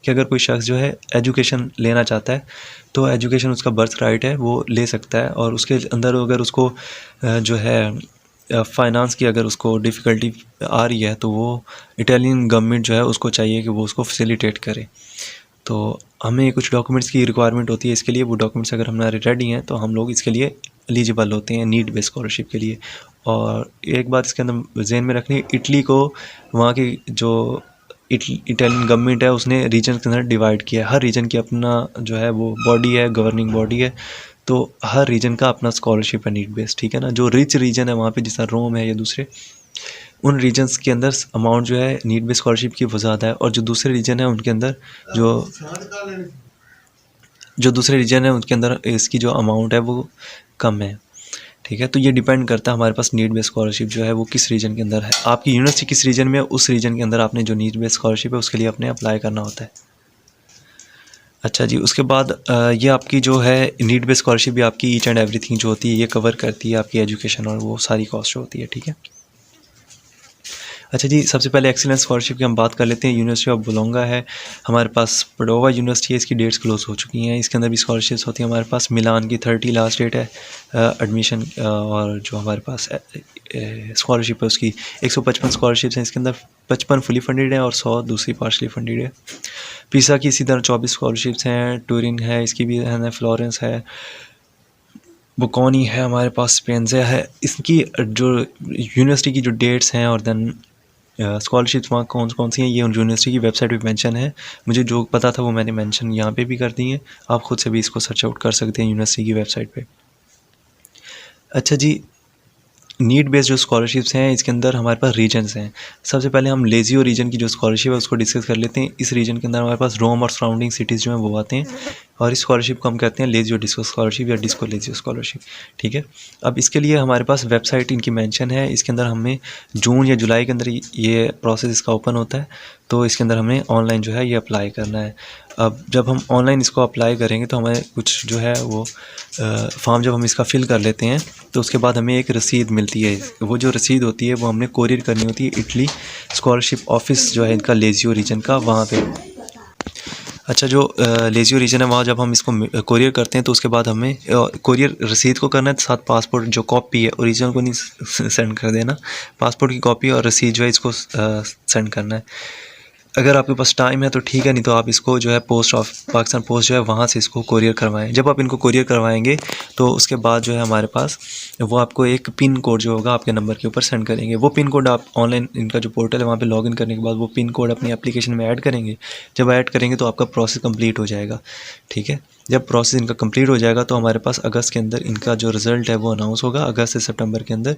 कि अगर कोई शख्स जो है एजुकेशन लेना चाहता है तो एजुकेशन उसका बर्थ राइट है, वो ले सकता है। और उसके अंदर अगर उसको जो है फ़ाइनेंस की अगर उसको डिफ़िकल्टी आ रही है तो वो इटालियन गवर्नमेंट जो है उसको चाहिए कि वो उसको फैसिलिटेट करे। तो हमें कुछ डॉक्यूमेंट्स की रिक्वायरमेंट होती है इसके लिए। वो डॉक्यूमेंट्स अगर हमारे रेडी हैं तो हम लोग इसके लिए एलिजिबल होते हैं नीड बेस्ड स्कॉलरशिप के लिए। और एक बात इसके अंदर ज़हन में रखनी है, इटली को वहाँ की जो इटालियन गवर्नमेंट है उसने रीजन के अंदर डिवाइड किया है। हर रीजन की अपना जो है वो बॉडी है, गवर्निंग बॉडी है। तो हर रीजन का अपना स्कॉलरशिप है नीड बेस्ड, ठीक है ना। जो रिच रीजन है वहाँ पे, जैसा रोम है या दूसरे, उन रीजन्स के अंदर अमाउंट जो है नीड बेस्ड स्कॉलरशिप की वो ज़्यादा है। और जो दूसरे रीजन है उनके अंदर जो दूसरे रीजन है उनके अंदर इसकी जो अमाउंट है वो कम है। ठीक है। तो ये डिपेंड करता है हमारे पास नीड बेस्ड स्कॉलरशिप जो है वो किस रीजन के अंदर है, आपकी यूनिवर्सिटी किस रीजन में है, उस रीजन के अंदर आपने जो नीड बेस्ड स्कॉलरशिप है उसके लिए आपने अप्लाई करना होता है। अच्छा जी, उसके बाद ये आपकी जो है नीड बेस्ड स्कॉलरशिप भी आपकी ईच एंड एवरीथिंग जो होती है ये कवर करती है, आपकी एजुकेशन और वो सारी कॉस्ट होती है, ठीक है। अच्छा जी, सबसे पहले एक्सीलेंस स्कॉलरशिप की हम बात कर लेते हैं। यूनिवर्सिटी ऑफ बुलोंगा है हमारे पास, पडोवा यूनिवर्सिटी है, इसकी डेट्स क्लोज हो चुकी हैं। इसके अंदर भी स्कॉलरशिप्स होती हैं हमारे पास। मिलान की 30 लास्ट डेट है एडमिशन, और जो हमारे पास स्कॉलरशिप है उसकी 155 स्कॉलरशिप्स हैं। इसके अंदर 55 फुली फंडेड है और 100 दूसरी पार्शली फंडेड है। पीसा की इसी तरह 24 स्कॉलरशिप्स हैं। टूरिन है, इसकी भी है, फ्लोरेंस है, बुकोनी है हमारे पास, स्पेंजा है। इसकी जो यूनिवर्सिटी की जो डेट्स हैं और देन स्कॉलरशिप्स वहाँ कौन कौन सी हैं ये यूनिवर्सिटी की वेबसाइट पे मेंशन है। मुझे जो पता था वो मैंने मेंशन यहाँ पे भी कर दी है, आप ख़ुद से भी इसको सर्च आउट कर सकते हैं यूनिवर्सिटी की वेबसाइट पे। अच्छा जी, नीड बेस्ड जो स्कॉलरशिप्स हैं इसके अंदर हमारे पास रीजन्स हैं। सबसे पहले हम लेजियो रीजन की जो स्कॉलरशिप है उसको डिस्कस कर लेते हैं। इस रीजन के अंदर हमारे पास रोम और सराउंडिंग सिटीज़ जो हैं वो आते हैं, और इस स्कॉलरशिप को हम कहते हैं लेजियो डिस्को स्कॉलरशिप या डिस्को लेजियो स्कॉलरशिप, ठीक है। अब इसके लिए हमारे पास वेबसाइट इनकी मेंशन है। इसके अंदर हमें जून या जुलाई के अंदर ये प्रोसेस इसका ओपन होता है, तो इसके अंदर हमें ऑनलाइन जो है ये अप्लाई करना है। अब जब हम ऑनलाइन इसको अप्लाई करेंगे तो हमें कुछ जो है वो फॉर्म जब हम इसका फ़िल कर लेते हैं तो उसके बाद हमें एक रसीद मिलती है। वो जो रसीद होती है वो हमने कोरियर करनी होती है इटली स्कॉलरशिप ऑफिस जो है इनका लेजियो रीजन का, वहाँ पे। अच्छा, जो लेजियो रीजन है वहाँ जब हम इसको कोरियर करते हैं तो उसके बाद हमें कोरियर रसीद को करना है, साथ पासपोर्ट जो कॉपी है, ओरिजिनल को नहीं सेंड कर देना, पासपोर्ट की कॉपी और रसीद जो है इसको सेंड करना है। अगर आपके पास टाइम है तो ठीक है, नहीं तो आप इसको जो है पाकिस्तान पोस्ट जो है वहाँ से इसको कोरियर करवाएं। जब आप इनको कोरियर करवाएंगे तो उसके बाद जो है हमारे पास वो आपको एक पिन कोड जो होगा आपके नंबर के ऊपर सेंड करेंगे। वो पिन कोड आप ऑनलाइन इनका जो पोर्टल है वहाँ पे लॉगिन करने के बाद वो पिन कोड अपनी एप्लीकेशन में ऐड करेंगे। जब ऐड करेंगे तो आपका प्रोसेस कंप्लीट हो जाएगा, ठीक है। जब प्रोसेस इनका कंप्लीट हो जाएगा तो हमारे पास अगस्त के अंदर इनका जो रिज़ल्ट है वो अनाउंस होगा, अगस्त से सितंबर के अंदर।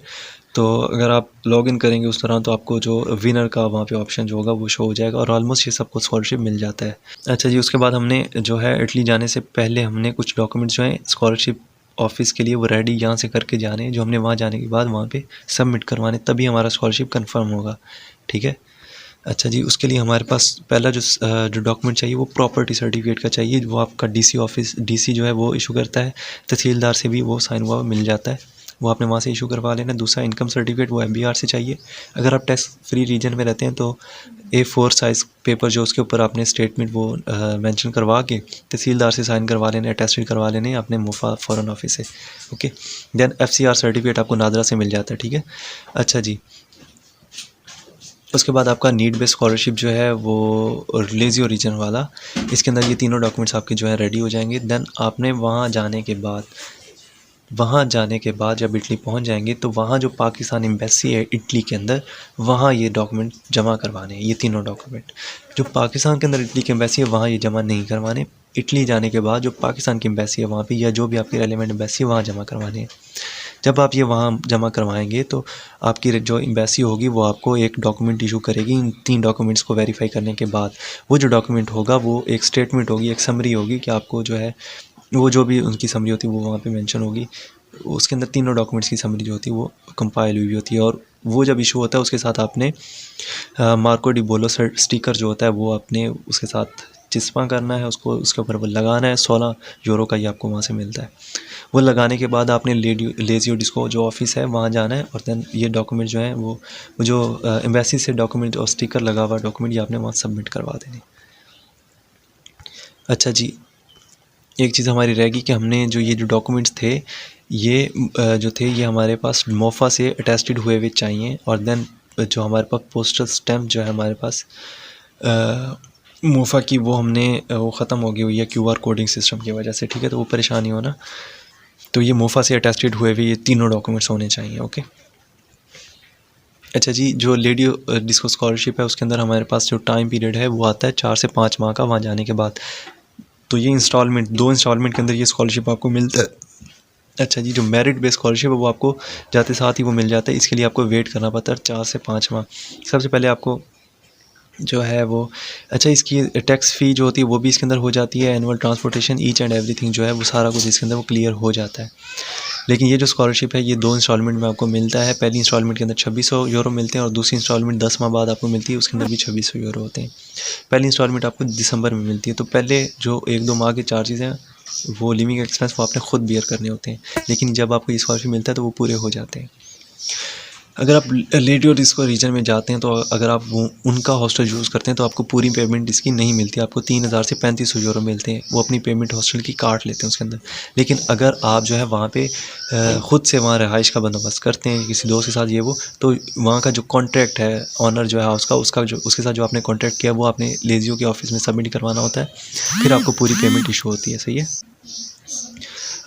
तो अगर आप लॉगिन करेंगे उस तरह तो आपको जो विनर का वहाँ पे ऑप्शन जो होगा वो शो हो जाएगा, और ऑलमोस्ट ये सबको स्कॉलरशिप मिल जाता है। अच्छा जी, उसके बाद हमने जो है इटली जाने से पहले हमने कुछ डॉक्यूमेंट्स जो हैं स्कॉलरशिप ऑफिस के लिए वो रेडी यहाँ से करके जाने हैं, जो हमने वहाँ जाने के बाद वहाँ पे सबमिट करवाने, तभी हमारा स्कॉलरशिप कंफर्म होगा, ठीक है। अच्छा जी, उसके लिए हमारे पास पहला जो डॉक्यूमेंट चाहिए वो प्रॉपर्टी सर्टिफिकेट का चाहिए, वो आपका डीसी जो है वो इशू करता है। तहसीलदार से भी वो साइन हुआ मिल जाता है, वो आपने वहाँ से इशू करवा लेना। दूसरा इनकम सर्टिफिकेट वो MBR से चाहिए। अगर आप टैक्स फ्री रीजन में रहते हैं तो A4 साइज़ पेपर जो उसके ऊपर आपने स्टेटमेंट वो मेंशन करवा के तहसीलदार से साइन करवा लेने, अटेस्टेड करवा लेने अपने मुफा फॉरेन ऑफिस से, ओके। देन FCR सर्टिफिकेट आपको नादरा से मिल जाता है, ठीक है। अच्छा जी, उसके बाद आपका नीड बेस्ड स्कॉलरशिप जो है वो लेजियो रीजन वाला, इसके अंदर ये तीनों डॉक्यूमेंट्स आपके जो है रेडी हो जाएंगे। देन आपने वहाँ जाने के बाद जब इटली पहुँच जाएंगे तो वहाँ जो पाकिस्तान एम्बेसी है इटली के अंदर, वहाँ ये डॉक्यूमेंट जमा करवाने हैं। ये तीनों डॉक्यूमेंट जो पाकिस्तान के अंदर इटली की एम्बेसी है वहाँ ये जमा नहीं करवाने। इटली जाने के बाद जो पाकिस्तान की एम्बेसी है वहाँ पे या जो भी आपकी रेलिवेंट एम्बेसी है वहाँ जमा करवाने हैं। जब आप ये वहाँ जमा करवाएंगे तो आपकी जो एम्बेसी होगी वो आपको एक डॉक्यूमेंट इशू करेगी। इन 3 डॉक्यूमेंट्स को वेरीफाई करने के बाद वो जो डॉक्यूमेंट होगा वो एक स्टेटमेंट होगी, एक समरी होगी कि आपको जो है वो जो भी उनकी समरी होती है वो वहाँ पे मेंशन होगी। उसके अंदर तीनों डॉक्यूमेंट्स की समरी जो होती है वो कंपाइल हुई होती है, और वो जब इशू होता है उसके साथ आपने मार्को डी बोलो स्टिकर जो होता है वो आपने उसके साथ चिपका करना है, उसको उसके ऊपर वो लगाना है। 16 यूरो का ये आपको वहाँ से मिलता है। वो लगाने के बाद आपने लेजियो डिस्को जो ऑफिस है वहाँ जाना है, और देन ये डॉक्यूमेंट जो है वो जो एम्बेसी से डॉक्यूमेंट और स्टिकर लगा हुआ डॉक्यूमेंट ये आपने वहाँ सबमिट करवा देने। अच्छा जी, एक चीज़ हमारी रहेगी कि हमने जो डॉक्यूमेंट्स थे ये जो थे ये हमारे पास मोफा से अटेस्टेड हुए हुए चाहिए, और देन जो हमारे पास पोस्टल स्टैम्प जो है हमारे पास मोफा की वो ख़त्म हो गई हुई है QR कोडिंग सिस्टम की वजह से, ठीक है। तो वो परेशानी हो ना, तो ये मोफा से अटेस्टेड हुए हुए ये तीनों डॉक्यूमेंट्स होने चाहिए, ओके। अच्छा जी, जो लेडियो डिस्को स्कॉलरशिप है उसके अंदर हमारे पास जो टाइम पीरियड है वो आता है 4 से 5 माह का वहाँ जाने के बाद। तो ये 2 इंस्टॉलमेंट के अंदर ये स्कॉलरशिप आपको मिलता है। अच्छा जी, जो मेरिट बेस्ड स्कॉलरशिप है वो आपको जाते साथ ही वो मिल जाता है। इसके लिए आपको वेट करना पड़ता है 4 से 5 माह। सबसे पहले आपको जो है वो अच्छा इसकी टैक्स फ़ी जो होती है वो भी इसके अंदर हो जाती है। Annual transportation each and everything जो है वो सारा कुछ इसके अंदर वो क्लियर हो जाता है। लेकिन ये जो स्कॉलरशिप है ये 2 इंस्टॉलमेंट में आपको मिलता है। पहली इंस्टॉलमेंट के अंदर 2600 यूरो मिलते हैं और दूसरी इंस्टॉलमेंट 10 माह बाद आपको मिलती है, उसके अंदर भी 2600 यूरो होते हैं। पहली इंस्टॉलमेंट आपको दिसंबर में मिलती है। तो पहले जो 1-2 माह के चार्जेज़ हैं वो लिविंग एक्सपेंस वो आपने खुद बियर करने होते हैं, लेकिन जब आपको ये स्कॉलरशिप मिलता है तो वो पूरे हो जाते हैं। अगर आप लेडी और इसको रीजन में जाते हैं तो अगर आप वो उनका हॉस्टल यूज़ करते हैं तो आपको पूरी पेमेंट इसकी नहीं मिलती, आपको 3000 से 3500 यूरो मिलते हैं। वो अपनी पेमेंट हॉस्टल की काट लेते हैं उसके अंदर। लेकिन अगर आप जो है वहाँ पे ख़ुद से वहाँ रहाइश का बंदोबस्त करते हैं किसी दोस्त के साथ ये वो, तो वहाँ का जो कॉन्ट्रैक्ट है ऑनर जो है हाउस का, उसका जो उसके साथ जो आपने कॉन्ट्रैक्ट किया वो आपने लेजियो के ऑफिस में सबमिट करवाना होता है, फिर आपको पूरी पेमेंट इशू होती है। सही है।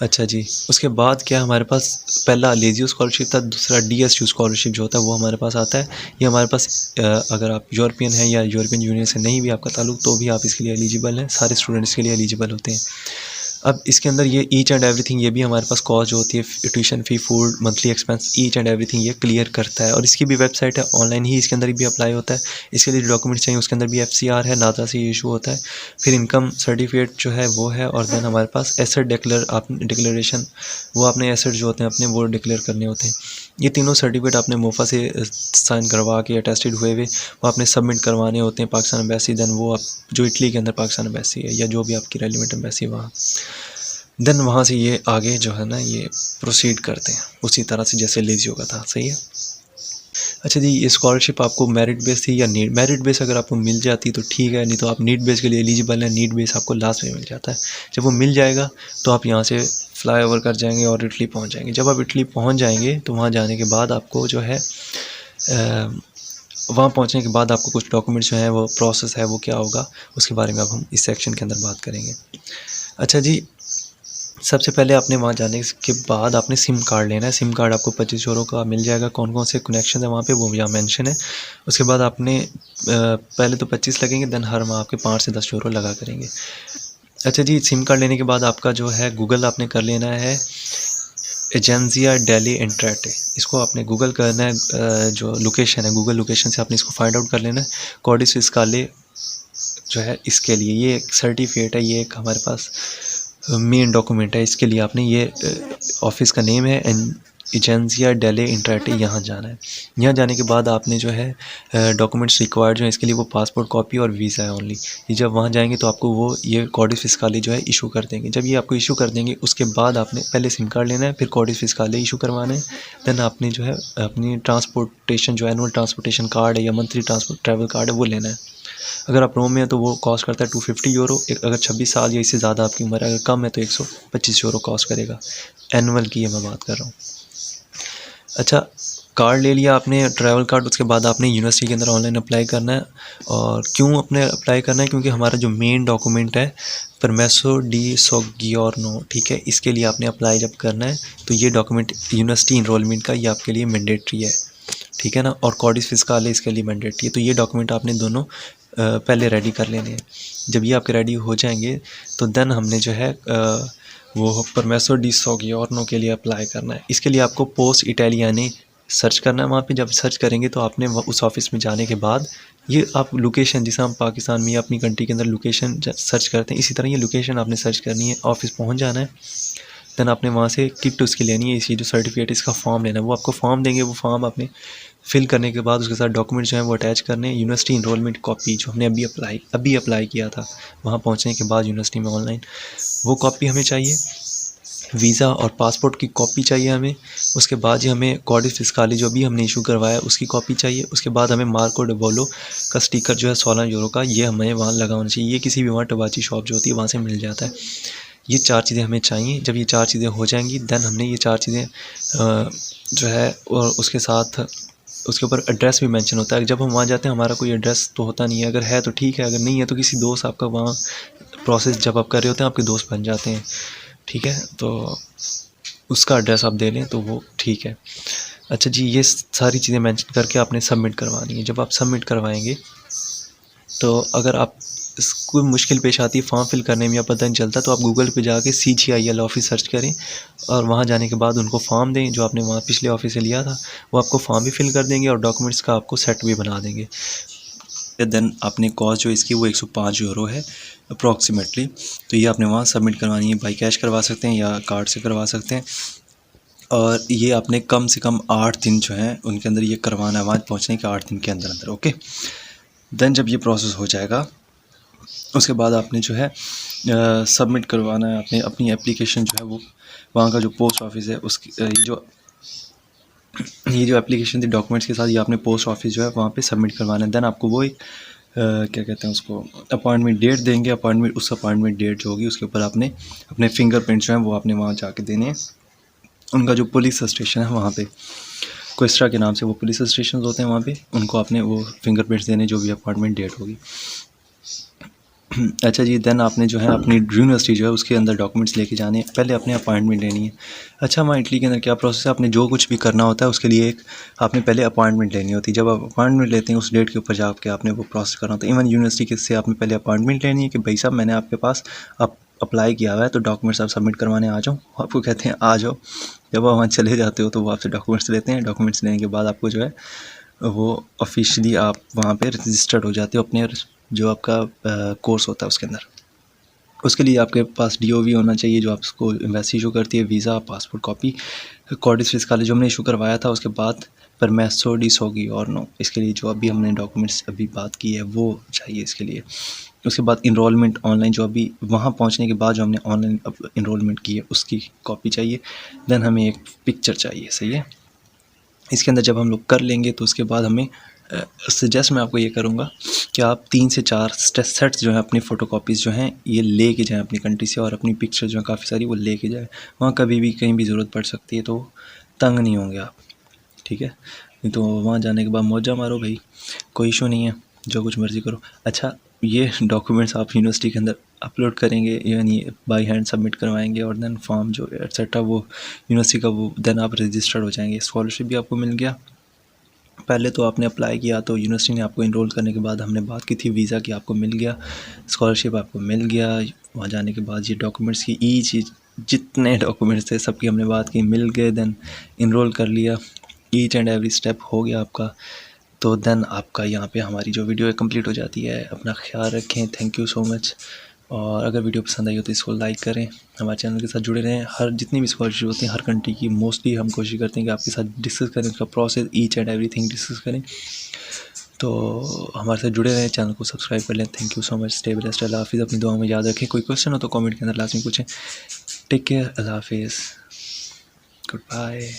अच्छा जी, उसके बाद क्या हमारे पास पहला लेजियो स्कॉलरशिप था, दूसरा DSU स्कॉलरशिप जो होता है वो हमारे पास आता है। ये हमारे पास अगर आप यूरोपियन हैं या यूरोपियन यूनियन से नहीं भी आपका ताल्लुक तो भी आप इसके लिए एलिजिबल हैं, सारे स्टूडेंट्स के लिए एलिजिबल होते हैं। अब इसके अंदर ये ईच एंड एवरीथिंग ये भी हमारे पास कॉस्ट जो होती है, tuition fee, food, monthly expense, each and everything ये क्लियर करता है। और इसकी भी वेबसाइट है, ऑनलाइन ही इसके अंदर भी अप्लाई होता है। इसके लिए डॉक्यूमेंट्स चाहिए उसके अंदर भी FCR है, नाज़ा से इशू होता है, फिर इनकम सर्टिफिकेट जो है वो है, और देन हमारे पास एसेट डिक्लेरेशन, वो आपने एसेट जो होते हैं अपने वो डिक्लेयर करने होते हैं। ये तीनों सर्टिफिकेट आपने मोफा से साइन करवा के अटेस्टेड हुए वो आपने सबमिट करवाने होते हैं पाकिस्तान एम्बेसी। देन वो आप जो इटली के अंदर पाकिस्तान एम्बेसी है या जो भी आपकी रेलिवेंट एम्बेसी है वहाँ, देन वहाँ से ये आगे जो है ना ये प्रोसीड करते हैं उसी तरह से जैसे लेजियो का था। सही है। अच्छा जी, ये स्कॉलरशिप आपको मेरिट बेस थी या नीड? मेरिट बेस अगर आपको मिल जाती तो ठीक है, नहीं तो आप नीड बेस के लिए एलिजिबल हैं। नीड बेस आपको लास्ट में मिल जाता है। जब वो मिल जाएगा तो आप यहाँ से फ्लाई ओवर कर जाएंगे और इटली पहुँच जाएंगे। जब आप इटली पहुँच जाएंगे तो वहाँ जाने के बाद आपको जो है वहाँ पहुँचने के बाद आपको कुछ डॉक्यूमेंट्स जो हैं वो प्रोसेस है वो क्या होगा उसके बारे में अब हम इस सेक्शन के अंदर बात करेंगे। अच्छा जी, सबसे पहले आपने वहाँ जाने के बाद आपने सिम कार्ड लेना है। सिम कार्ड आपको 25 यूरो का मिल जाएगा। कौन कौन से कनेक्शन है वहाँ पे वो यहाँ मेंशन है। उसके बाद आपने पहले तो 25 लगेंगे, देन हर माह आपके 5 से 10 यूरो लगा करेंगे। अच्छा जी, सिम कार्ड लेने के बाद आपका जो है गूगल आपने कर लेना है एजेंसिया डेली इंट्रेटे, इसको आपने गूगल करना है। जो लोकेशन है गूगल लोकेशन से आपने इसको फाइंड आउट कर लेना है। कॉडिस फिस्काले जो है इसके लिए ये एक सर्टिफिकेट है, ये एक हमारे पास मेन डॉक्यूमेंट है। इसके लिए आपने ये ऑफिस का नेम है एजेंसिया डेले इंट्राटे, यहाँ जाना है। यहाँ जाने के बाद आपने जो है डॉक्यूमेंट्स रिक्वायर्ड जो है इसके लिए वो पासपोर्ट कॉपी और वीज़ा है ओनली। ये जब वहाँ जाएंगे तो आपको वो ये कॉडिस फिस्काली जो है इशू कर देंगे। जब ये आपको इशू कर देंगे उसके बाद आपने पहले सिम कार्ड लेना है, फिर कॉडिस फिस्काली इशू करवाना है। देन आपने जो है अपनी ट्रांसपोर्टेशन जो एनुअल ट्रांसपोर्टेशन कार्ड है या मंथली ट्रांसपोर्ट ट्रैवल कार्ड है वो लेना है। अगर आप रोम में हैं तो वो कॉस्ट करता है 250 यूरो। अगर 26 साल या इससे ज़्यादा आपकी उम्र है, अगर कम है तो 125 यूरो कॉस्ट करेगा। एनुअल की मैं बात कर रहा हूँ। अच्छा, कार्ड ले लिया आपने, ट्रैवल कार्ड। उसके बाद आपने यूनिवर्सिटी के अंदर ऑनलाइन अप्लाई करना है। और क्यों अपने अप्लाई करना है? क्योंकि हमारा जो मेन डॉक्यूमेंट है परमेसो डी सोगियोर्नो, ठीक है, इसके लिए आपने अप्लाई जब करना है तो ये डॉक्यूमेंट यूनिवर्सिटी इनरोलमेंट का ये आपके लिए मैंडेटरी है, ठीक है ना। और कॉडिस फिस्काले इसके लिए मैंडेटरी है। तो ये डॉक्यूमेंट आपने दोनों पहले रेडी कर लेने हैं। जब ये आपके रेडी हो जाएंगे तो देन हमने जो है वो परमेसो डी सोगियोर्नो के लिए अप्लाई करना है। इसके लिए आपको पोस्ट इटालियानी सर्च करना है। वहाँ पे जब सर्च करेंगे तो आपने उस ऑफिस में जाने के बाद ये आप लोकेशन, जिसे हम पाकिस्तान में या अपनी कंट्री के अंदर लोकेशन सर्च करते हैं, इसी तरह ये लोकेशन आपने सर्च करनी है। ऑफिस पहुँच जाना है। देन आपने वहाँ से किट उसकी लेनी है, इसी जो सर्टिफिकेट इसका फॉर्म लेना है। वो आपको फॉर्म देंगे, वो फॉर्म आपने फिल करने के बाद उसके साथ डॉक्यूमेंट जो है वो अटैच करने हैं। यूनिवर्सिटी इनरोलमेंट कॉपी जो हमने अभी अप्लाई किया था, वहाँ पहुँचने के बाद यूनिवर्सिटी में ऑनलाइन वो कॉपी हमें चाहिए। वीज़ा और पासपोर्ट की कॉपी चाहिए हमें। उसके बाद ही हमें कॉडिस फिस्काली जो भी हमने इशू करवाया उसकी कॉपी चाहिए। उसके बाद हमें मार्को डे बोलो का स्टिकर जो है 16 यूरो का, ये हमें वहाँ लगा होना चाहिए। ये किसी भी वहाँ टबाची शॉप जो होती है वहाँ से मिल जाता है। ये 4 चीज़ें हमें चाहिए। जब ये 4 चीज़ें हो जाएंगी देन हमने ये 4 चीज़ें जो है और उसके साथ उसके ऊपर एड्रेस भी मेंशन होता है। जब हम वहाँ जाते हैं हमारा कोई एड्रेस तो होता नहीं है, अगर है तो ठीक है, अगर नहीं है तो किसी दोस्त आपका वहाँ प्रोसेस जब आप कर रहे होते हैं आपके दोस्त बन जाते हैं, ठीक है, तो उसका एड्रेस आप दे लें तो वो ठीक है। अच्छा जी, ये सारी चीज़ें मेंशन करके आपने सबमिट करवानी है। जब आप सबमिट करवाएंगे तो अगर आप कोई मुश्किल पेश आती है फॉर्म फिल करने में या पता नहीं चलता तो आप गूगल पे जाके CGIL ऑफिस सर्च करें और वहाँ जाने के बाद उनको फॉर्म दें जो आपने वहाँ पिछले ऑफिस से लिया था। वो आपको फॉर्म भी फिल कर देंगे और डॉक्यूमेंट्स का आपको सेट भी बना देंगे। देन आपने कॉस्ट जो इसकी वो 105 यूरो है अप्रॉक्सीमेटली। तो ये आपने वहाँ सबमिट करवानी है। बाई कैश करवा सकते हैं या कार्ड से करवा सकते हैं। और ये आपने कम से कम 8 दिन जो हैं उनके अंदर ये करवाना है, वहाँ पहुँचने के 8 दिन के अंदर अंदर। ओके, देन जब ये प्रोसेस हो जाएगा उसके बाद आपने जो है सबमिट करवाना है आपने अपनी एप्लीकेशन जो है वो वहाँ का जो पोस्ट ऑफिस है उसकी ये जो एप्लीकेशन थी डॉक्यूमेंट्स के साथ ये आपने पोस्ट ऑफिस जो है वहाँ पे सबमिट करवाना है। देन आपको वो एक क्या कहते हैं उसको अपॉइंटमेंट डेट देंगे। उस अपॉइंटमेंट डेट जो होगी उसके ऊपर आपने अपने फिंगरप्रिंट जो हैं वो आपने वहाँ जाके देने हैं। उनका जो पुलिस स्टेशन है वहाँ पे कोस्टा के नाम से वो पुलिस स्टेशन होते हैं, वहाँ पे उनको आपने वो फिंगरप्रिंट्स देने जो भी अपॉइंटमेंट डेट होगी। अच्छा जी, देन आपने जो है अपनी यूनिवर्सिटी जो है उसके अंदर डॉक्यूमेंट्स लेके जाने हैं, पहले अपने अपॉइंटमेंट लेनी है। अच्छा, वहाँ इटली के अंदर क्या प्रोसेस है, आपने जो कुछ भी करना होता है उसके लिए एक आपने पहले अपॉइंटमेंट लेनी होती है। जब आप अपॉइंटमेंट लेते हैं उस डेट के ऊपर जाके आपने वो प्रोसेस करना होता है। इवन यूनिवर्सिटी से आपने पहले अपॉइंटमेंट लेनी है कि भाई साहब मैंने आपके पास अप्लाई किया हुआ है तो डॉक्यूमेंट्स आप सबमिट करवाने आ जाओ। आपको कहते हैं आ जाओ। जब आप वहाँ चले जाते हो तो वो आपसे डॉक्यूमेंट्स लेते हैं। डॉक्यूमेंट्स लेने के बाद आपको जो है वो ऑफिशियली आप वहाँ पे रजिस्टर्ड हो जाते हो अपने जो आपका कोर्स होता है उसके अंदर। उसके लिए आपके पास DOV होना चाहिए जो आपको एम्बेसी इशू करती है, वीज़ा, पासपोर्ट कॉपी। कॉर्डिस फिस्काली जो हमने इशू करवाया था उसके बाद परमेसो डी सोगी और नो, इसके लिए जो अभी हमने डॉक्यूमेंट्स अभी बात की है वो चाहिए इसके लिए। उसके बाद इनरोलमेंट ऑनलाइन जो अभी वहाँ पहुँचने के बाद जो हमने ऑनलाइन इनरोलमेंट की है उसकी कॉपी चाहिए। देन हमें एक पिक्चर चाहिए, सही है। इसके अंदर जब हम लोग कर लेंगे तो उसके बाद हमें सजेस्ट मैं आपको ये करूँगा कि आप 3 से 4 सेट्स जो हैं अपनी फ़ोटोकॉपीज़ जो हैं ये ले के जाएँ अपनी कंट्री से, और अपनी पिक्चर जो है काफ़ी सारी वो ले के जाएँ। वहाँ कभी भी कहीं भी ज़रूरत पड़ सकती है तो तंग नहीं होंगे आप, ठीक है। नहीं तो वहाँ जाने के बाद मौजा मारो भाई, कोई इशू नहीं है, जो कुछ मर्ज़ी करो। अच्छा, ये डॉक्यूमेंट्स आप यूनिवर्सिटी के अंदर अपलोड करेंगे, यानी बाई हैंड सबमिट करवाएंगे, और देन फॉर्म जो एटसेट्रा वो यूनिवर्सिटी का वो देन आप रजिस्टर्ड हो जाएंगे। स्कॉलरशिप भी आपको मिल गया। पहले तो आपने अप्लाई किया तो यूनिवर्सिटी ने आपको इनरोल करने के बाद हमने बात की थी वीज़ा की, आपको मिल गया। स्कॉलरशिप आपको मिल गया। वहाँ जाने के बाद ये डॉक्यूमेंट्स की जितने डॉक्यूमेंट्स थे सबकी हमने बात की, मिल गए। देन इनरोल कर लिया, ईच एंड एवरी स्टेप हो गया आपका। तो देन आपका यहाँ पे हमारी जो वीडियो है कंप्लीट हो जाती है। अपना ख्याल रखें, थैंक यू सो मच। और अगर वीडियो पसंद आई हो तो इसको लाइक करें, हमारे चैनल के साथ जुड़े रहें। हर जितनी भी स्कॉलरशिप होती है हर कंट्री की मोस्टली हम कोशिश करते हैं कि आपके साथ डिस्कस करें, उसका process each and everything discuss करें। तो हमारे साथ जुड़े रहें, चैनल को सब्सक्राइब कर लें। Thank you so much. Stay blessed, अल्लाह हाफिज़। अपनी दुआ में याद रखें। कोई क्वेश्चन हो तो कमेंट के अंदर लाजमी पूछें। टेक केयर, अल्लाह हाफिज़, गुड बाय।